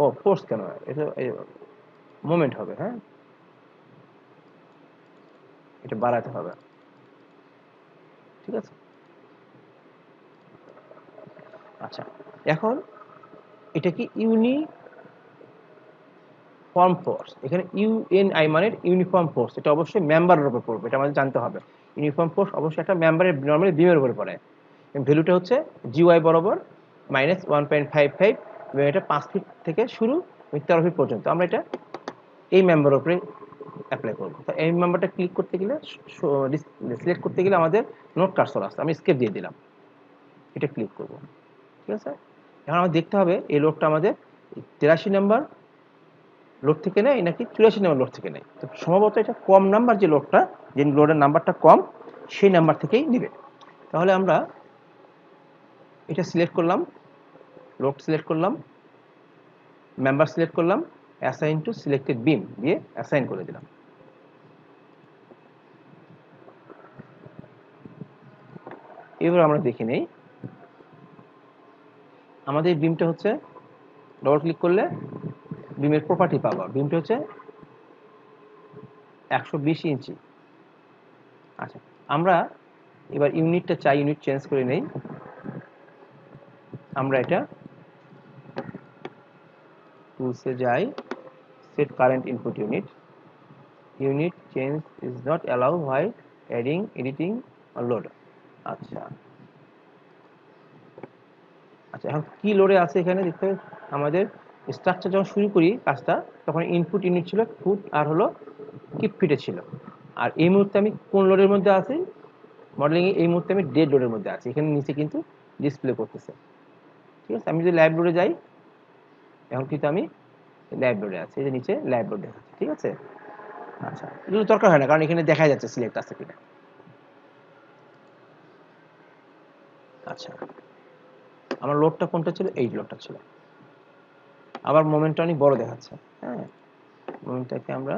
ও ফোর্স কেন? এটা মোমেন্ট হবে। হ্যাঁ, এটা বাড়াতে হবে। ঠিক আছে? আচ্ছা, এখন এটা কি ইউনিফর্ম ফোর্স? এখানে ইউএনআই মানে ইউনিফর্ম ফোর্স, এটা অবশ্যই মেম্বারের উপর পড়বে, এটা আমাদের জানতে হবে। ইউনিফর্ম ফোর্স অবশ্যই একটা মেম্বারের, নর্মালি বিমের উপর পড়ে। ভ্যালুটা হচ্ছে জিওয়াই বরাবর -1.55, এবং এটা 5 ফিট থেকে শুরু 13 ফিট পর্যন্ত। আমরা এটা এই মেম্বারের উপরে অ্যাপ্লাই করবো। তো এই মেম্বারটা ক্লিক করতে গেলে, সিলেক্ট করতে গেলে আমাদের নোট কার্সর আছে, আমি স্কেপ দিয়ে দিলাম, এটা ক্লিক করব। ঠিক আছে? এখন আমাদের দেখতে হবে এই লোডটা আমাদের 83 নাম্বার লোড থেকে নেয় নাকি 84 নাম্বার লোড থেকে নেয়। তো সম্ভবত এটা কম নাম্বার, যে লোডটা, যে লোডের নাম্বারটা কম, সেই নাম্বার থেকেই নেবে। তাহলে আমরা এটা সিলেক্ট করলাম, লোড সিলেক্ট করলাম, মেম্বার সিলেক্ট করলাম, অ্যাসাইন টু সিলেক্টেড বিম দিয়ে অ্যাসাইন করে দিলাম। এবার আমরা দেখে নেই আমাদের বিমটা হচ্ছে, ডবল ক্লিক করলে বিমের প্রপার্টি পাবা। বিমটা হচ্ছে 120 ইঞ্চি। আচ্ছা, আমরা এবার ইউনিটটা চাই, ইউনিট চেঞ্জ করে নেই। আমরা এটা টুলসে যাই, set current input unit, unit change is not allow while adding, editing or load. আচ্ছা আচ্ছা, এখন কি লোডে আছে এখানে দেখতে হবে। আমাদের স্ট্রাকচার যখন শুরু করি কাজটা, তখন ইনপুট ইউনিট ছিল ফুট, আর হলো কিপ ফিটে ছিল। আর এই মুহূর্তে আমি কোন লোডের মধ্যে আছি? মডেলিং এই মুহূর্তে আমি ডেড লোডের মধ্যে আছি। এখানে নিচে কিন্তু ডিসপ্লে করতেছে। ঠিক আছে, আমি যদি ল্যাব লোডে যাই, এখন কিন্তু আমি ল্যাব লোডে আছি, এই যে নিচে ল্যাব লোড দেখাচ্ছে। ঠিক আছে, আচ্ছা এগুলো দরকার হয় না, কারণ এখানে দেখা যাচ্ছে সিলেক্ট আছে কিনা। আচ্ছা, আমার লোডটা কোনটা ছিল? এই লোডটা ছিল। আবার মোমেন্টটা অনেক বড় দেখাচ্ছে। হ্যাঁ, মোমেন্টটাকে আমরা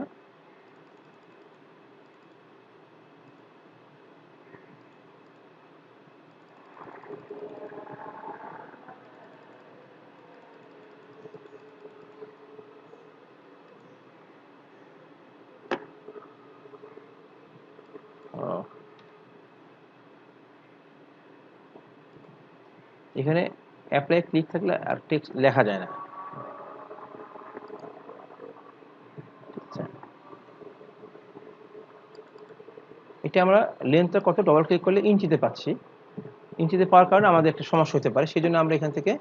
এখানে অ্যাপ্লাই ক্লিক থাকলে আর টেক্সট লেখা যায় না। এটা আমরা লেন্থটা কত ডবল ক্লিক করলে ইঞ্চিতে পাচ্ছি। ইঞ্চিতে পাওয়ার কারণে আমাদের একটা সমস্যা হতে পারে, সেই জন্য আমরা এখান থেকে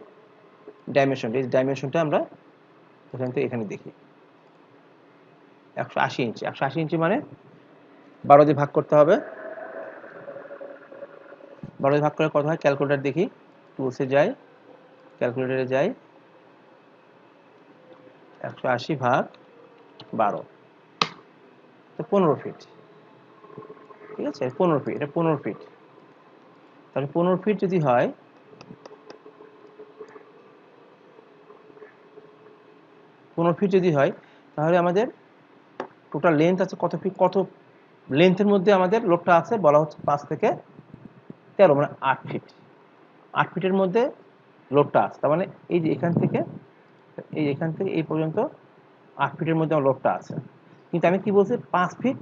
ডাইমেনশনটা আমরা এখান থেকে এখানে দেখি। 180 ইঞ্চি, 180 ইঞ্চি মানে 12 দিয়ে ভাগ করতে হবে। 12 দিয়ে ভাগ করে কত হয়? ক্যালকুলেটর দেখি, টুলসে যাই, ক্যালকুলেটরে যাই, 180 ভাগ 12, 15 ফিট। ঠিক আছে, 15 ফিট, এটা 15 ফিট। তাহলে 15 ফিট যদি হয়, 15 ফিট যদি হয়, তাহলে আমাদের টোটাল লেন্থ আছে কত ফিট? কত লেন্থের মধ্যে আমাদের লোডটা আছে বলা হচ্ছে 5 থেকে 13, মানে 8 ফিট। 8 ফিটের মধ্যে লোডটা আছে, তার মানে এই যে এখান থেকে এই পর্যন্ত 8 ফিটের মধ্যে আমার লোডটা আছে। কিন্তু আমি কি বলছি? 5 ফিট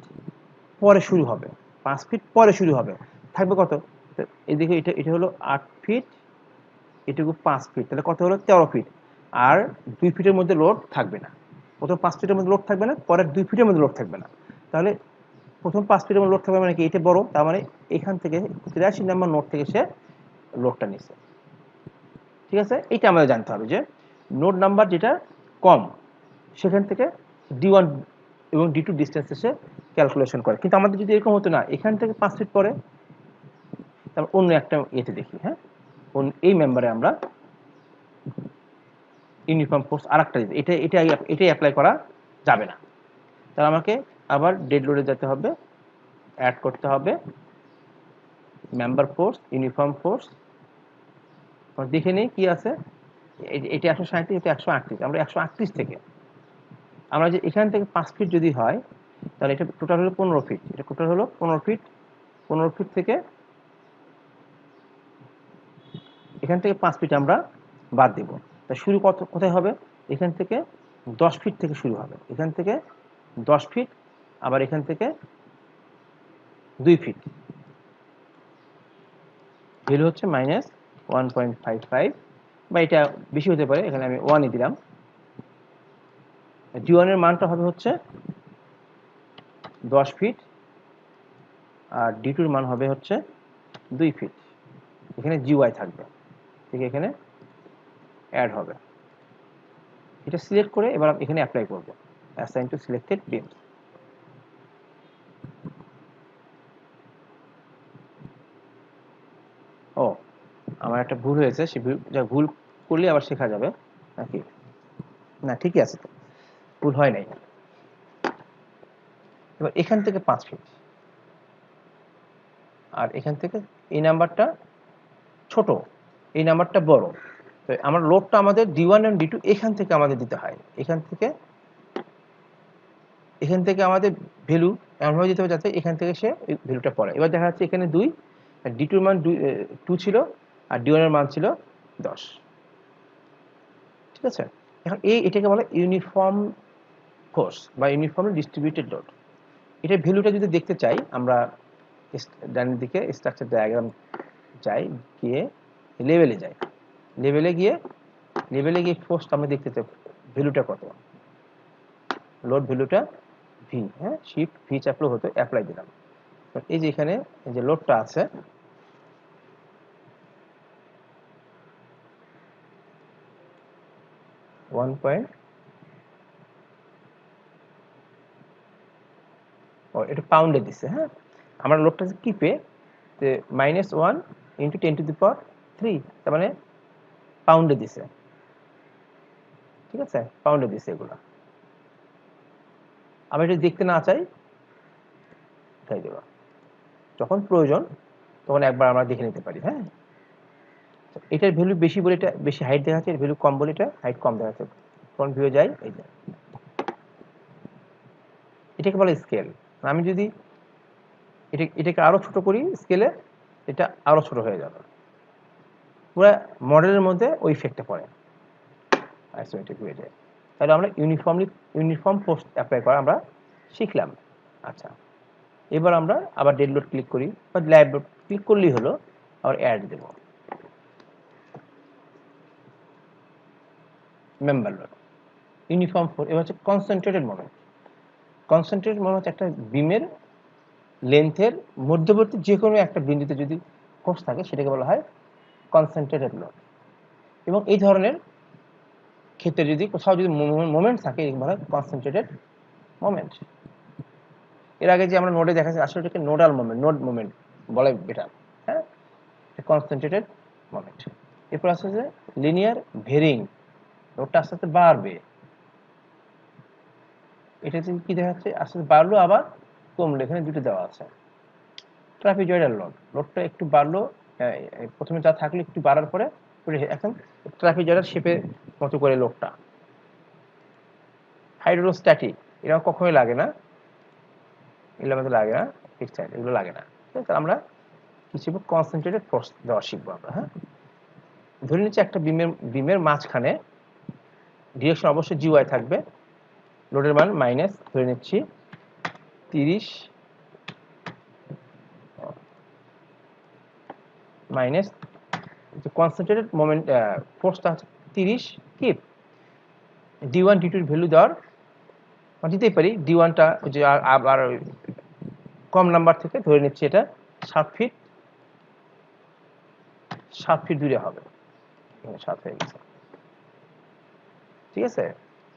পরে শুরু হবে, 5 ফিট পরে শুরু হবে, থাকবে কত? এদিকে এটা হলো 8 ফিট, এটুকু 5 ফিট, তাহলে কত হলো? 13 ফিট। আর 2 ফিটের মধ্যে লোড থাকবে না। প্রথম 5 ফিটের মধ্যে লোড থাকবে না, পরের 2 ফিটের মধ্যে লোড থাকবে না। তাহলে প্রথম 5 ফিটের মধ্যে লোড থাকবে মানে কি? এটা বড়, তার মানে এখান থেকে 83 নম্বর নোড থেকে সে লোডটা নিচ্ছে। ঠিক আছে, এটা আমাদের জানতে হবে যে নোড নাম্বার যেটা কম সেখান থেকে D1 এবং D2 ডিস্টেন্স এসে ক্যালকুলেশন করে। কিন্তু আমাদের যদি এরকম হতো না, এখান থেকে 5 ফিট পরে, তারপর অন্য একটা ইয়েতে দেখি। হ্যাঁ, এই মেম্বারে আমরা ইউনিফর্ম ফোর্স আরেকটা দিতে, এটাই অ্যাপ্লাই করা যাবে না। তাহলে আমাকে আবার ডেড লোডে যেতে হবে, অ্যাড করতে হবে মেম্বার ফোর্স, ইউনিফর্ম ফোর্স। দেখে নিই কি আছে। এটা 137, এটা 138। আমরা 138 থেকে, আমরা যে এখান থেকে 5 ফিট যদি হয়, তাহলে এটা টোটাল হলো 15 ফিট। এটা টোটাল হলো 15 ফিট। 15 ফিট থেকে এখান থেকে 5 ফিট আমরা বাদ দিব। তা শুরু কোথায় হবে? এখান থেকে 10 ফিট থেকে শুরু হবে। এখান থেকে 10 ফিট, আবার এখান থেকে 2 ফিট। ভ্যালু হচ্ছে -1.55, বা এটা বেশি হতে পারে, এখানে আমি 1 দিলাম। D1 এর মানটা হবে হচ্ছে 10 ফিট, আর D2 এর মান হবে হচ্ছে 2 ফিট। এখানে GY থাকবে, ঠিক, এখানে অ্যাড হবে। এটা সিলেক্ট করে এবার এখানে অ্যাপ্লাই করব, অ্যাসাইন টু সিলেক্টেড বিমস। ও, আমার একটা ভুল হয়েছে, সে ভুল করলে আবার শেখা যাবে নাকি? না, ঠিকই আছে তো, ভুল হয় নাই। এবার এখান থেকে 5 ফিট, আর এখান থেকে এই নাম্বারটা ছোট, এই নাম্বারটা বড়। তো আমার লোডটা আমাদের D1 এবং D2 এখান থেকে আমাদের দিতে হয়। এখান থেকে আমাদের ভ্যালু এমনভাবে দিতে হবে যাতে এখান থেকে সে ভ্যালুটা পড়ে। এবার দেখা যাচ্ছে এখানে 2, D2 এর মান 2 ছিল, আর D1 এর মান ছিল 10। ঠিক আছে, এখন এটাকে বলে ইউনিফর্ম ফোর্স বা ইউনিফর্মলি ডিস্ট্রিবিউটেড লোড। এটার ভ্যালুটা যদি দেখতে চাই, আমরা ডানের দিকে স্ট্রাকচার ডায়াগ্রাম যাই, গিয়ে লেভেলে যাই। লেভেলে গিয়ে ফোর্সটা আমরা দেখতে চাই ভ্যালুটা কত। লোড ভ্যালুটা ভি, হ্যাঁ, শিফট ভি চাপলেও হতো, অ্যাপ্লাই দিলাম। এই যে এখানে এই যে লোডটা আছে, এটা পাউন্ডে দিচ্ছে। হ্যাঁ, আমরা লোডটা কিপে -1 × 10⁻⁴ 3, তার মানে পাউন্ডে দিছে, ঠিক আছে, পাউন্ডে দিছে এগুলো। আমি এটা দেখতে না চাই, উঠাই দেব, যখন প্রয়োজন তখন একবার আমরা দেখে নিতে পারি। হ্যাঁ, এটার ভ্যালু বেশি বলে এটা বেশি হাইট দেখাচ্ছে, এর ভ্যালু কম বলে এটা হাইট কম দেখাচ্ছে। ফ্রন্ট ভিউ যাই, এই যে এটাকে বলে স্কেল। আমি যদি এটাকে আরো ছোট করি স্কেলে, এটা আরো ছোট হয়ে যাবে, পুরো মডেলের মধ্যে ওই ইফেক্টটা পড়ে, আইসোমেট্রিক হয়ে যায়। তাহলে আমরা ইউনিফর্ম পোস্ট অ্যাপ্লাই করা আমরা শিখলাম। আচ্ছা, এবার আমরা আবার ডেড লোড ক্লিক করি, বা লাইভ লোড ক্লিক করলেই হলো, আবার অ্যাড দেব মেম্বার লোড ইউনিফর্ম ফোর্স। এবার হচ্ছে কনসেন্ট্রেটেড মোমেন্ট। কনসেন্ট্রেটেড মোমেন্ট হচ্ছে একটা বিমের লেন্থের মধ্যবর্তী যে কোনো একটা বিন্দুতে যদি ফোর্স থাকে সেটাকে বলা হয় কনসেন্ট্রেটেড লোড। এবং এই ধরনের ক্ষেত্রে যদি কোথাও যদি মোমেন্ট থাকে বলা হয় কনসেন্ট্রেটেড মোমেন্ট। এর আগে যে আমরা নোডে দেখাচ্ছি আসলে এটাকে নোডাল মোমেন্ট, নোড মোমেন্ট বলে বেটার। হ্যাঁ, কনসেন্ট্রেটেড মোমেন্ট। এরপর আছে যে লিনিয়ার ভেরিং, লোডটা আস্তে আস্তে বাড়বে। এটা কি দেখাচ্ছে, আস্তে আস্তে বাড়লো আবার কমলো, এখানে দুটো দেওয়া আছে। ট্রাপিজয়েডাল লোড, লোডটা একটু বাড়লো, প্রথমে যা থাকলো একটু বাড়ার পরে এখন ট্রাপিজয়েডাল শেপের মতো করে লোডটা। হাইড্রোস্ট্যাটিক, এরকম কখনোই লাগে না, এগুলো আমাদের লাগে না, ফিক্সড, এগুলো লাগে না। আমরা কিছু কনসেন্ট্রেটেড ফোর্স দেওয়া শিখবো আমরা। হ্যাঁ, ধরে নিচ্ছি একটা বিমের মাঝখানে ডিরেকশন অবশ্যই জিওয়াই থাকবে, লোডের মান মাইনাস ধরে নিচ্ছি 30 মাইনাস কনসেন্ট্রেটেড মোমেন্ট ফোর্সটা হচ্ছে 30 কিপ। d1 d2 এর ভ্যালু দেওয়ার দিতেই পারি। d1টা যে আবার কম নাম্বার থেকে ধরে নিচ্ছি এটা 7 ফিট দূরে হবে, 7 হয়ে গেছে, ঠিক আছে।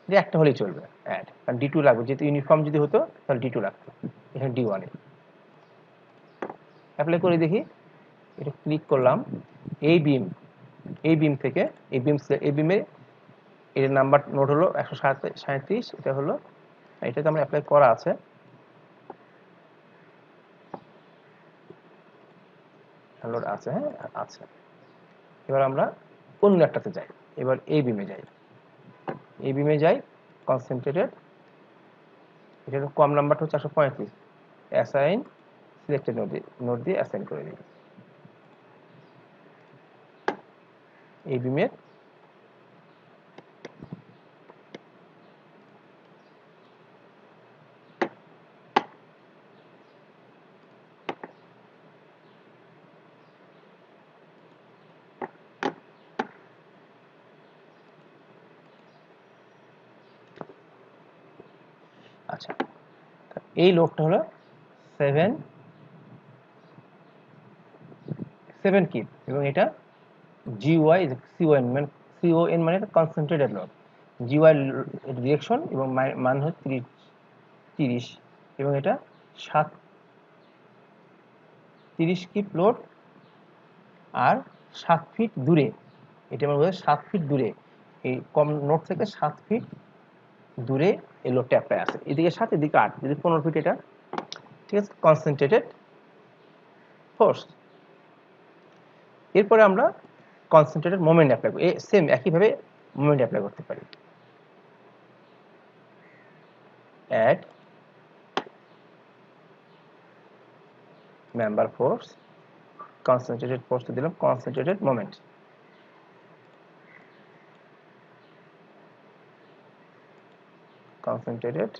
যে একটা হলেই চলবে অ্যাড, কারণ d2 লাগবে, যেহেতু ইউনিফর্ম যদি হতো তাহলে d2 লাগতো, এখানে d1 এ অ্যাপ্লাই করে দেখি। এটা ক্লিক করলাম, এই বিম থেকে এই বিমের এর নাম্বার নোট হলো 137, এটা হলো, এটাতে আমরা অ্যাপ্লাই করা আছে। লোড আছে, হ্যাঁ আছে। এবার আমরা অন্য একটাতে যাই, এবার এই বিমে যাই, কনসেন্ট্রেটেড, এটা কম নাম্বারটা হচ্ছে 135, অ্যাসাইন সিলেক্টেড নোট দিয়ে অ্যাসাইন করে দিই এই বিমের। আচ্ছা, এই লোডটা হলো 7 কিপ, এবং এটা জিওয়াই সিওএন মানে মানে কনসেন্ট্রেটেড লোড, জিওয়াই ডিরেকশন এবং মান হচ্ছে 30, এবং এটা 30 কিপ লোড আর 7 ফিট দূরে, এটা আমার বোঝা 7 ফিট দূরে, এই কম নোড থেকে 7 ফিট দূরে এই লোডটা অ্যাপ্লাই আছে। এদিকে 7, এদিকে 8, যদি 15 ফিট এটা, ঠিক আছে, কনসেন্ট্রেটেড ফোর্স। এরপরে আমরা কনসেন্ট্রেটেড মোমেন্ট অ্যাপ্লাই করি, সেম একইভাবে মোমেন্ট অ্যাপ্লাই করতে পারি। অ্যাড মেম্বার ফোর্স, কনসেন্ট্রেটেড ফোর্সটা দিলাম concentrated moment, concentrated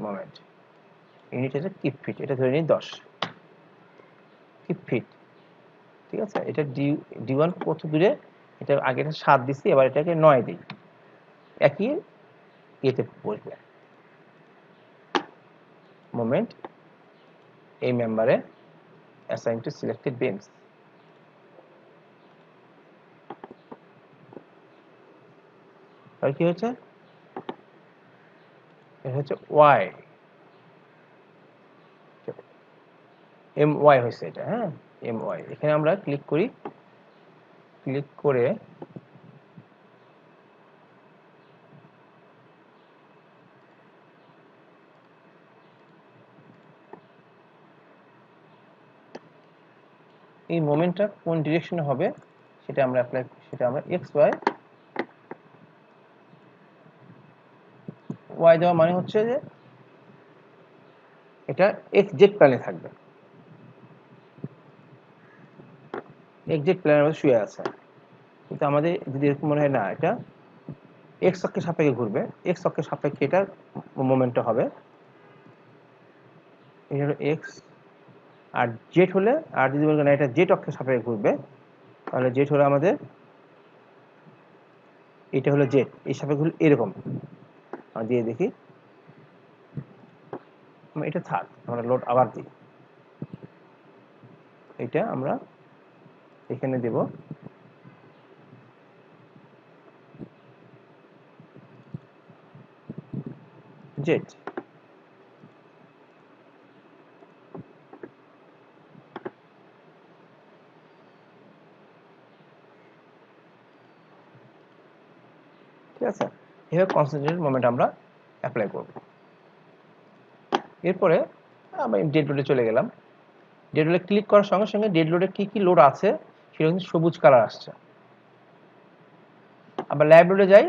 moment, unit হচ্ছে কিপ ফিট, এটা ধরে নিই 10 কিপ ফিট, ঠিক আছে। এটা d1 কত দূরে, এটা আগে এটা 7 দিছি, এবার এটাকে 9 দিই, একই ইয়েতে বসবে মোমেন্ট এই মেম্বারে অ্যাসাইন টু সিলেক্টেড বিমস। আর কি হচ্ছে, এটা হচ্ছে ওয়াই, এম ওয়াই হয়েছে এটা। হ্যাঁ, এম ওয়াই, এখানে আমরা ক্লিক করি, ক্লিক করে এই মোমেন্টটা কোন ডিরেকশনে হবে সেটা আমরা এক্স ওয়াই দেওয়া মানে হচ্ছে যে এটা এক্স জেড প্ল্যানে থাকবে, এক্স জেড প্ল্যানের মধ্যে শুয়ে আছে। কিন্তু আমাদের যদি এরকম মনে হয় না এটা এক্স অক্ষের সাপেক্ষে ঘুরবে, এক্স অক্ষের সাপেক্ষে এটার মোমেন্টটা হবে, এটা হলো এক্স। আর জেড হলে, আর যদি বলবেন না এটা জেড অক্ষের সাপেক্ষে ঘুরবে, তাহলে জেড হলো আমাদের, এটা হলো জেড, এই সাপেক্ষে হলো এরকম। দিয়ে দেখি, এটা থাক, আমরা লোড আবার দিই, এটা আমরা এখানে দেব জেড। ঠিক আছে, এভাবে কনসেন্ট্রেটেড মোমেন্ট আমরা অ্যাপ্লাই করব। এরপরে আমরা ডেড লোডে চলে গেলাম। ডেড লোডে ক্লিক করার সঙ্গে সঙ্গে ডেড লোডে কি কি লোড আছে সেটা কিন্তু সবুজ কালার আসছে। আবার লাইভ লোডে যাই,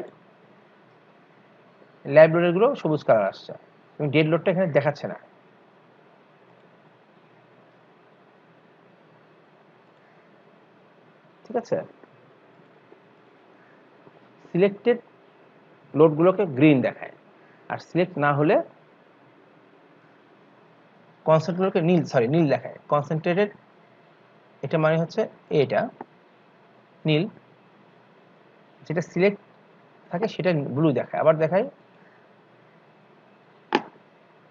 লাইভ লোডের গুলো সবুজ কালার আসছে, এবং ডেড লোডটা এখানে দেখাচ্ছে না। ঠিক আছে, সিলেক্টেড লোডগুলোকে গ্রিন দেখায়, আর সিলেক্ট না হলে কনসেন্ট্রেটগুলোকে নীল দেখায়। কনসেন্ট্রেটেড এটা মানে হচ্ছে এটা নীল, যেটা সিলেক্ট থাকে সেটা ব্লু দেখায়। আবার দেখায়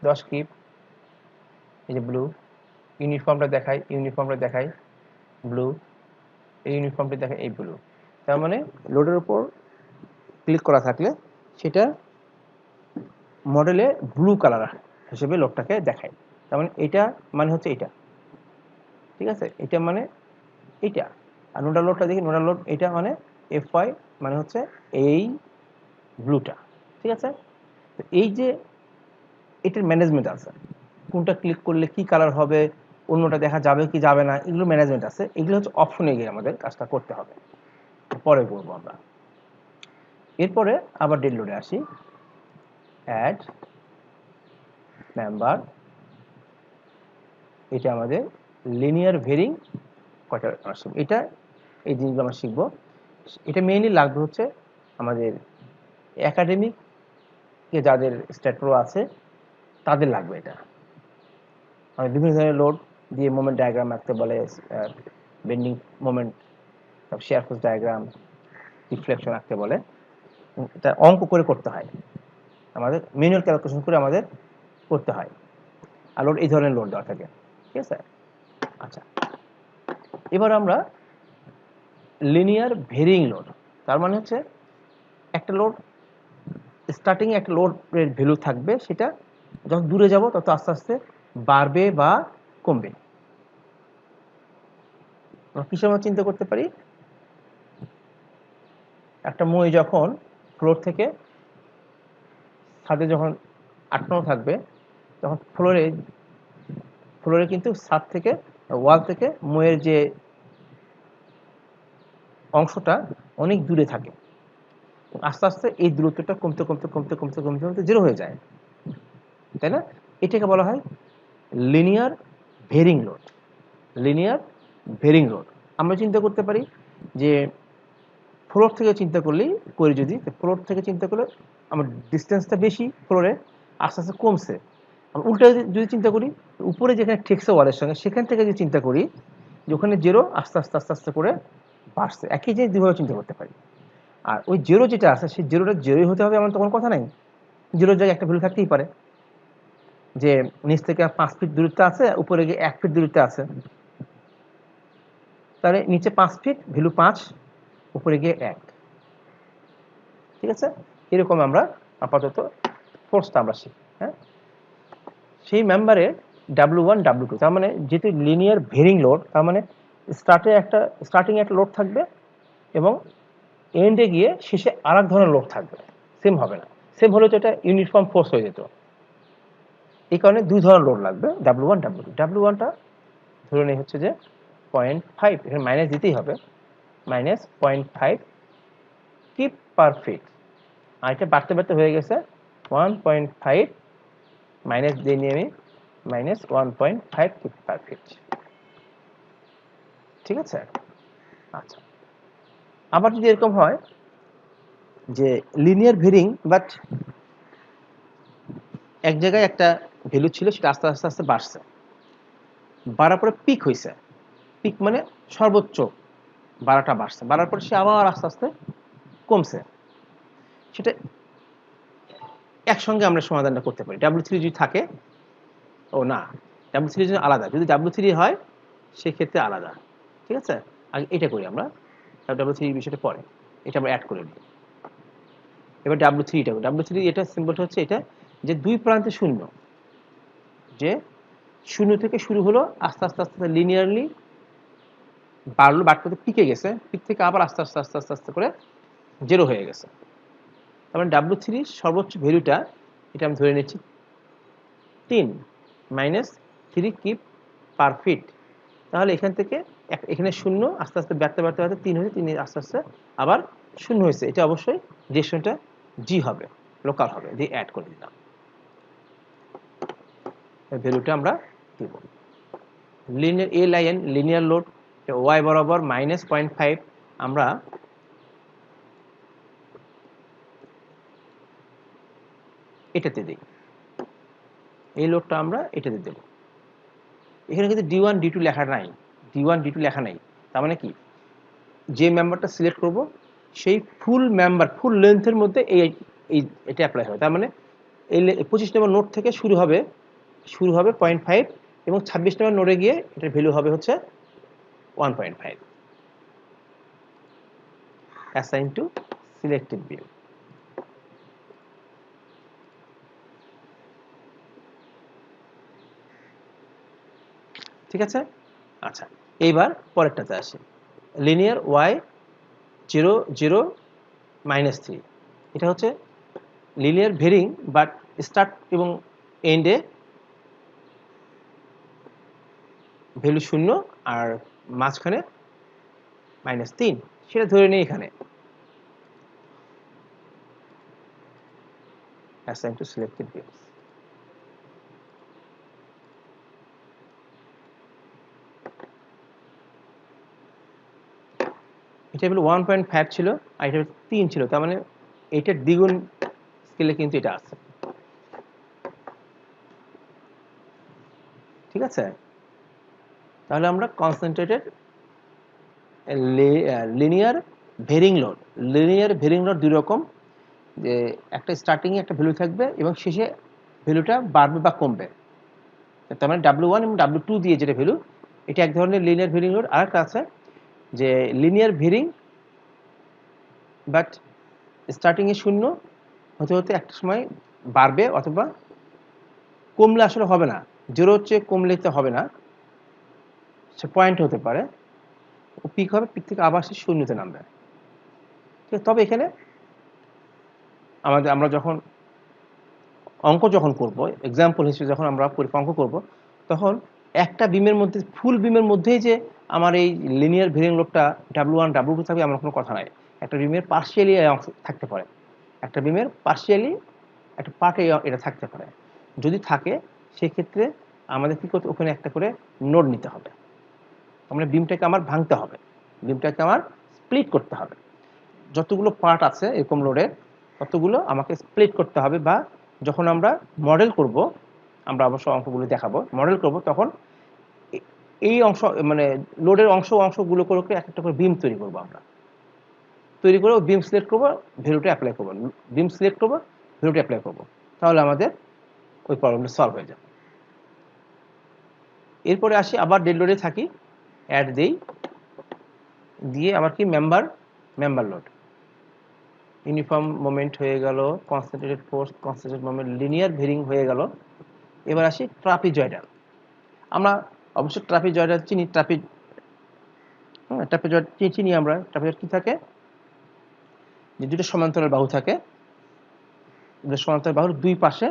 10 কিপ, এই যে ব্লু। ইউনিফর্মটা দেখায় ব্লু, এই ইউনিফর্মটা দেখায় এই ব্লু। তার মানে লোডের উপর ক্লিক করা থাকলে সেটা মডেলে ব্লু কালার হিসেবে লোডটাকে দেখায়। তার মানে এটা মানে হচ্ছে এটা, ঠিক আছে, এটা মানে এটা। আর নোডাল লোডটা দেখি, নোডাল লোড এটা মানে এফ ওয়াই মানে হচ্ছে এই ব্লুটা। ঠিক আছে, তো এই যে এটার ম্যানেজমেন্ট আছে, কোনটা ক্লিক করলে কি কালার হবে, অন্যটা দেখা যাবে কি যাবে না, এগুলো ম্যানেজমেন্ট আছে। এগুলো হচ্ছে অপশনে গিয়ে আমাদের কাজটা করতে হবে, পরে করবো আমরা। এরপরে আবার ডেড লোডে আসি, অ্যাড মেম্বার, এটা আমাদের লিনিয়ার ভেরিং কয়টা শিখবো, এটা এই জিনিসগুলো আমরা শিখবো। এটা মেইনলি লাগবে হচ্ছে আমাদের একাডেমিক যাদের স্ট্যাট প্রো আছে তাদের লাগবে। এটা আমাদের বিভিন্ন ধরনের লোড দিয়ে মোমেন্ট ডায়াগ্রাম আঁকতে বলে, বেন্ডিং মোমেন্ট, তারপর শেয়ার ফোর্স ডায়াগ্রাম, রিফ্লেকশন আঁকতে বলে। এটা অঙ্ক করে করতে হয়, আমাদের ম্যানুয়াল ক্যালকুলেশন করে আমাদের করতে হয়। আর লোড এই ধরনের লোড দেওয়া থাকে। ঠিক আছে, আচ্ছা, এবার আমরা লিনিয়ার ভেরিং লোড, তার মানে হচ্ছে একটা লোড স্টার্টিং এ একটা লোডের ভ্যালু থাকবে, সেটা যখন দূরে যাব তত আস্তে আস্তে বাড়বে বা কমবে। আমরা কিসের মধ্যে চিন্তা করতে পারি, একটা মই যখন ফ্লোর থেকে ছাদে যখন আটকানো থাকবে, তখন ফ্লোরে কিন্তু ছাদ থেকে ওয়াল থেকে মইয়ের যে অংশটা অনেক দূরে থাকে, আস্তে আস্তে এই দূরত্বটা কমতে কমতে কমতে কমতে কমতে কমতে জিরো হয়ে যায়, তাই না? এটাকে বলা হয় লিনিয়ার ভেরিং লোড। লিনিয়ার ভেরিং লোড আমরা চিন্তা করতে পারি যে ফ্লোর থেকে চিন্তা করলেই করি, যদি ফ্লোর থেকে চিন্তা করলে আমার ডিস্টেন্সটা বেশি, ফ্লোরে আস্তে আস্তে কমছে। আমরা উল্টা যদি চিন্তা করি, উপরে যেখানে ঠেকছে ওয়ালের সঙ্গে, সেখান থেকে যদি চিন্তা করি যে ওখানে জিরো আস্তে আস্তে আস্তে আস্তে করে বাড়ছে। একই জিনিস দুইভাবে চিন্তা করতে পারি। আর ওই জিরো যেটা আছে সেই জিরোটা জিরোই হতে হবে এমন তো কোনো কথা নাই, জিরোর জায়গায় একটা ভ্যালু থাকতেই পারে, যে নিচ থেকে 5 ফিট দূরত্বে আছে, উপরে গিয়ে 1 ফিট দূরত্বে আছে, তাহলে নিচে 5 ফিট ভ্যালু 5, উপরে গিয়ে 1। ঠিক আছে, এরকম আমরা আপাতত ফোর্সটা আমরা শিখি। হ্যাঁ, সেই মেম্বারে W1 W2, তার মানে যেহেতু লিনিয়ার ভেরিং লোড, তার মানে স্টার্টিং একটা লোড থাকবে, এবং এন্ডে গিয়ে শেষে আর এক ধরনের লোড থাকবে, সেম হবে না। সেম হলে তো এটা ইউনিফর্ম ফোর্স হয়ে যেত। এই কারণে দুই ধরনের লোড লাগবে, W1 W2। W1টা ধরে নেই হচ্ছে যে 0.5, এখানে মাইনাস দিতেই হবে, -0.5 কিপ পার ফিট। আর এটা বাড়তে বাড়তে হয়ে গেছে 1.5 মাইনাস দিয়ে নিয়ে আমি -1.5 কিপ পার ফিট। ঠিক আছে? আচ্ছা, আবার যদি এরকম হয় যে লিনিয়ার ভেরিং বাট এক জায়গায় একটা ভ্যালু ছিল, সেটা আস্তে আস্তে আস্তে বাড়ছে, বাড়ার পরে পিক হয়েছে। পিক মানে সর্বোচ্চ বাড়াটা বাড়ছে, বাড়ার পরে সে আবার আস্তে আস্তে কমছে। সেটা একসঙ্গে আমরা সমাধানটা করতে পারি। W3 যদি থাকে, ও না, W3 যদি আলাদা, যদি W3 হয় সেক্ষেত্রে আলাদা। ঠিক আছে? আগে এটা করি আমরা, W3 বিষয়টা পরে, এটা আমরা অ্যাড করে নিই। এবার W3 এটা, W3 এটা সিম্বলটা হচ্ছে এটা, যে দুই প্রান্তে শূন্য, যে শূন্য থেকে শুরু হলো, আস্তে আস্তে আস্তে লিনিয়ারলি বাড়লো, বাড়তে পিকে গেছে, পিক থেকে আবার আস্তে আস্তে আস্তে আস্তে আস্তে করে জিরো হয়ে গেছে। তার মানে W3 সর্বোচ্চ ভ্যালুটা, এটা আমি ধরে নিচ্ছি 3 -3 কিপ পার ফিট। তাহলে এখান থেকে এখানে শূন্য, আস্তে আস্তে বাড়তে বাড়তে বাড়তে 3 হয়েছে, 3 আস্তে আস্তে আবার শূন্য হয়েছে। এটা অবশ্যই ডিরেকশনটা জি হবে, লোকাল হবে, দিয়ে অ্যাড করে দিলাম। ভ্যালুটা আমরা দিব। লিনিয়ার এ লাইন লিনিয়ার লোড ওয়াই বরাবর -0.5 আমরা এটাতে দিই, এই লোডটা আমরা এটাতে দেব। এখানে কিন্তু D1 D2 লেখা নাই, D1 D2 লেখা নাই। তার মানে কি, যে মেম্বারটা সিলেক্ট করব সেই ফুল মেম্বার, ফুল লেন্থের মধ্যে এই এটা অ্যাপ্লাই হবে। তার মানে এই 25 নম্বর নোড থেকে শুরু হবে 0.5, এবং 26 নম্বর নোডে গিয়ে এটার ভ্যালু হবে হচ্ছে 1.5। Assign to selected view. ঠিক আছে? আচ্ছা, এইবার পরেরটাতে আসি, লিনিয়ার ওয়াই 0 0 -3। এটা হচ্ছে লিনিয়ার ভেরিং বাট স্টার্ট এবং এন্ডে ভ্যালু 0 আর মাঝখানে -3, সেটা ধরে নিই এখানে। Assign to selected views. এটা হলো 1.5 ছিল, আর এটা 3 ছিল, তার মানে এটার দ্বিগুণ স্কেলে কিন্তু এটা আছে। ঠিক আছে? তাহলে আমরা concentrated linear ভেরিং load, linear ভেরিং load দুই রকম, যে একটা স্টার্টিংয়ে একটা ভ্যালু থাকবে এবং শেষে ভ্যালুটা বাড়বে বা কমবে। তার মানে W1 এবং W2 দিয়ে যেটা ভ্যালু, এটা এক ধরনের লিনিয়ার ভেরিং লোড। আরেকটা আছে যে লিনিয়ার ভেরিং বাট স্টার্টিংয়ে 0 হতে হতে একটা সময় বাড়বে, অথবা কমলে আসলে হবে না, 0 হচ্ছে কমলে তো হবে না, সে পয়েন্ট হতে পারে, পিক হবে, পিক থেকে আবার সে শূন্যতে নামবে। ঠিক আছে? তবে এখানে আমরা যখন অঙ্ক করব, এক্সাম্পল হিসেবে যখন আমরা অঙ্ক করব, তখন একটা বিমের মধ্যে, ফুল বিমের মধ্যেই যে আমার এই লিনিয়ার ভেরিং লোডটা W1 W2 থাকবে এমন কোনো কথা নাই। একটা বিমের পার্শিয়ালি অংশ থাকতে পারে, একটা বিমের পার্শিয়ালি একটা পার্টে এটা থাকতে পারে। যদি থাকে সেক্ষেত্রে আমাদের কী করতে, ওখানে একটা করে নোড নিতে হবে। মানে বিমটাকে আমার ভাঙতে হবে, বিমটাকে আমার স্প্লিট করতে হবে। যতগুলো পার্ট আছে এরকম লোডের, ততগুলো আমাকে স্প্লিট করতে হবে। বা যখন আমরা মডেল করব, আমরা অবশ্য অঙ্কগুলো দেখাবো, মডেল করব, তখন এই অংশ মানে লোডের অংশগুলো করে এক একটা করে বিম তৈরি করব। আমরা তৈরি করে বিম সিলেক্ট করবো, ভ্যালুটা অ্যাপ্লাই করবো, বিম সিলেক্ট করবো, ভ্যালুটা অ্যাপ্লাই করবো, তাহলে আমাদের ওই প্রবলেমটা সলভ হয়ে যাবে। এরপরে আসি, আবার ডেড লোডে থাকি, অ্যাড দিই, দিয়ে আবার কি মেম্বার লোড, ইউনিফর্ম মোমেন্ট হয়ে গেল, concentrated force, concentrated moment, linear ভেরিং হয়ে গেল। এবার আসি ট্রাপিজয়েডাল। আমরা অবশ্য ট্রাপিজয়েডাল চিনি, হ্যাঁ, ট্রাপিজয়েড চিনি আমরা। ট্রাপিজয়েড কি থাকে, যে দুটো সমান্তরাল বাহু থাকে, দুটো সমান্তরাল বাহুর দুই পাশে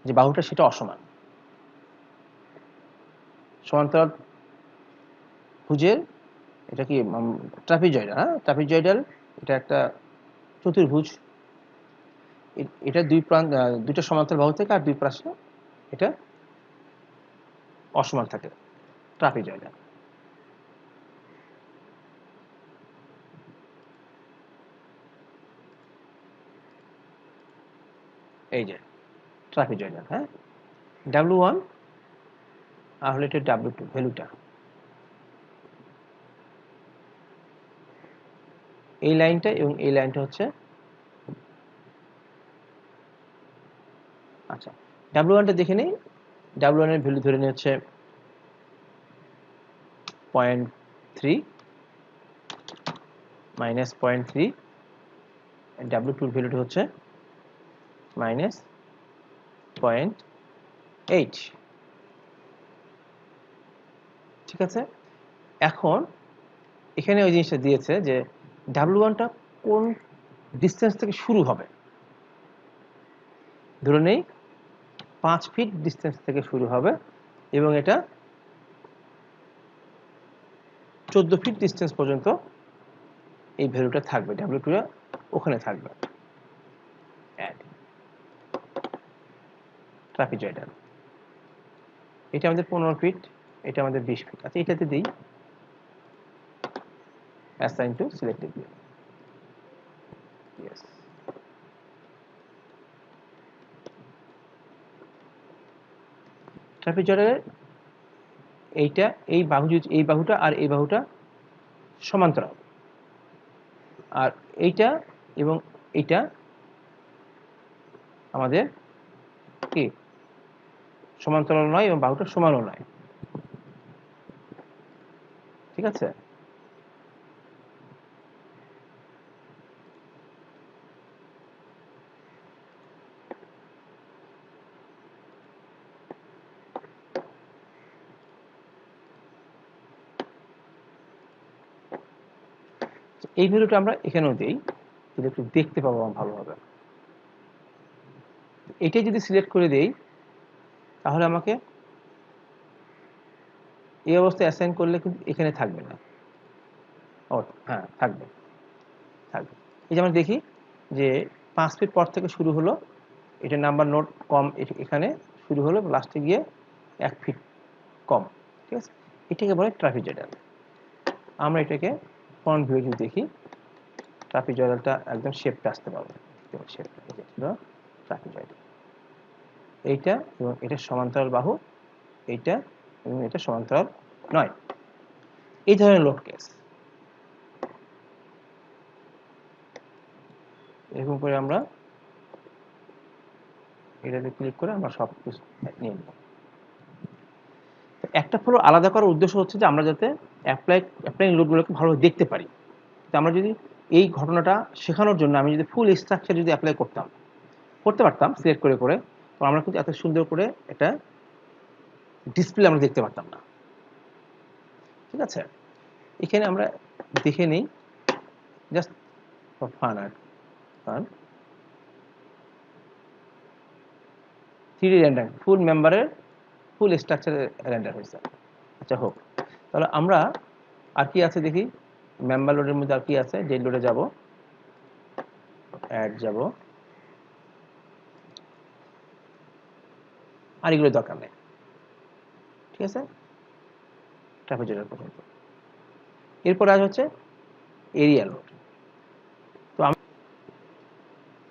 যে বাহুটা সেটা অসমান। সমান্তরাল ভুজের এটা কি ট্রাপিজয়েডাল, হ্যাঁ ট্রাপিজয়েডাল, এটা একটা চতুর্ভুজ। এটা দুই প্রান্ত দুটো সমান্তরাল বাহু থেকে আর দুই পাশে এটা অসমান থাকে, ট্রাপিজয়েডাল। এই যে ট্রাপিজয়েডাল, হ্যাঁ W1 আর হলো এটা W2 ভ্যালুটা। এই লাইনটা এবং এই লাইনটা হচ্ছে, আচ্ছা W1টা দেখে নেই। W1 এর ভ্যালু ধরে নিই হচ্ছে 0.3 মাইনাস 0.3, W2 এর ভ্যালুটা হচ্ছে মাইনাস 0.8। ঠিক আছে, এখন এখানে ওই জিনিসটা দিয়েছে যে W1টা কোন ডিস্টেন্স থেকে শুরু হবে। ধরে নেই 5 ফিট ডিস্টেন্স থেকে শুরু হবে এবং এটা 14 ফিট ডিস্টেন্স পর্যন্ত এই ভ্যালুটা থাকবে, W2 ওখানে থাকবে। ট্রাপিজয়েডাল এটা আমাদের 15 ফিট, এটা আমাদের 20 ফিট। আচ্ছা এটাতে দিই assign to selected view. Yes, ট্রাপিজয়েডালের এইটা এই বাহু, এই বাহুটা আর এই বাহুটা সমান্তরাল, আর এইটা এবং এইটা আমাদের কি সমান্তরাল নয় এবং বাহুটা সমানও নয়। ঠিক আছে, এই ভ্যালুটা আমরা এখানেও দিই, যদি একটু দেখতে পাবো ভালোভাবে। এটাই যদি সিলেক্ট করে দেই তাহলে আমাকে এই অবস্থায় অ্যাসাইন করলে কিন্তু এখানে থাকবে না। ও হ্যাঁ থাকবে, থাকবে। এই যে আমরা দেখি যে 5 ফিট পর থেকে শুরু হলো, এটা নাম্বার নোট কম, এখানে শুরু হলো লাস্টে গিয়ে 1 ফিট কম। ঠিক আছে, এটাকে বলে ট্রাপিজয়েডাল। আমরা এটাকে ফ্রন্ট ভিউ যদি দেখি, ট্রাপিজয়েডালটা একদম শেপটা আসতে পারবে। শেপটা ছিল ট্রাপিজয়েডাল, এইটা এবং এটা সমান্তরাল বাহু, এইটা এবং এটা সমান্তরাল নয়। এই ধরনের লোড কেস এরকম করে আমরা এটাতে ক্লিক করে আমরা সব কিছু নিয়ে নেব। একটা ফলো আলাদা করার উদ্দেশ্য হচ্ছে যে আমরা যাতে অ্যাপ্লাইং লোডগুলোকে ভালোভাবে দেখতে পারি। তো আমরা যদি এই ঘটনাটা শেখানোর জন্য আমি যদি ফুল স্ট্রাকচার যদি অ্যাপ্লাই করতে পারতাম সিলেক্ট করে করে, তো আমরা কিন্তু এত সুন্দর করে এটা ডিসপ্লে আমরা দেখতে পারতাম না। ঠিক আছে, এখানে আমরা দেখে নিই জাস্ট ফর ফান আর ফান 3D রেন্ডার ফুল মেম্বারের ফুল স্ট্রাকচার রেন্ডার হয়েছে। আচ্ছা হোক, তাহলে আমরা আর কি আছে দেখি। মেম্বার লোডের মধ্যে আর কি আছে, ডেড লোডে যাব, অ্যাড যাব, আর এগুলো দরকার নেই। ঠিক আছে, ট্রাপিজয়েডাল পর্যন্ত। এরপর আজ হচ্ছে এরিয়া লোড। তো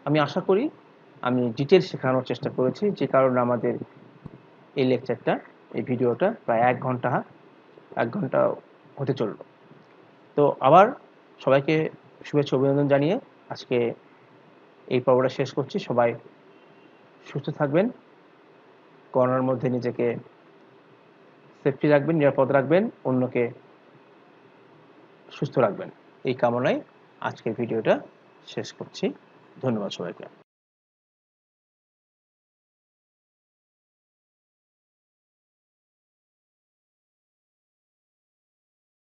আমি আশা করি আমি ডিটেল শেখানোর চেষ্টা করেছি, যে কারণে আমাদের এই লেকচারটা, এই ভিডিওটা প্রায় 1 ঘন্টা হতে চলল। তো আবার সবাইকে শুভেচ্ছা অভিনন্দন জানিয়ে আজকে এই পর্বটা শেষ করছি। সবাই সুস্থ থাকবেন, করোনার মধ্যে নিজেকে সেফটি রাখবেন, নিরাপদ রাখবেন, অন্যকে সুস্থ রাখবেন, এই কামনায় আজকের ভিডিওটা শেষ করছি। ধন্যবাদ সবাইকে।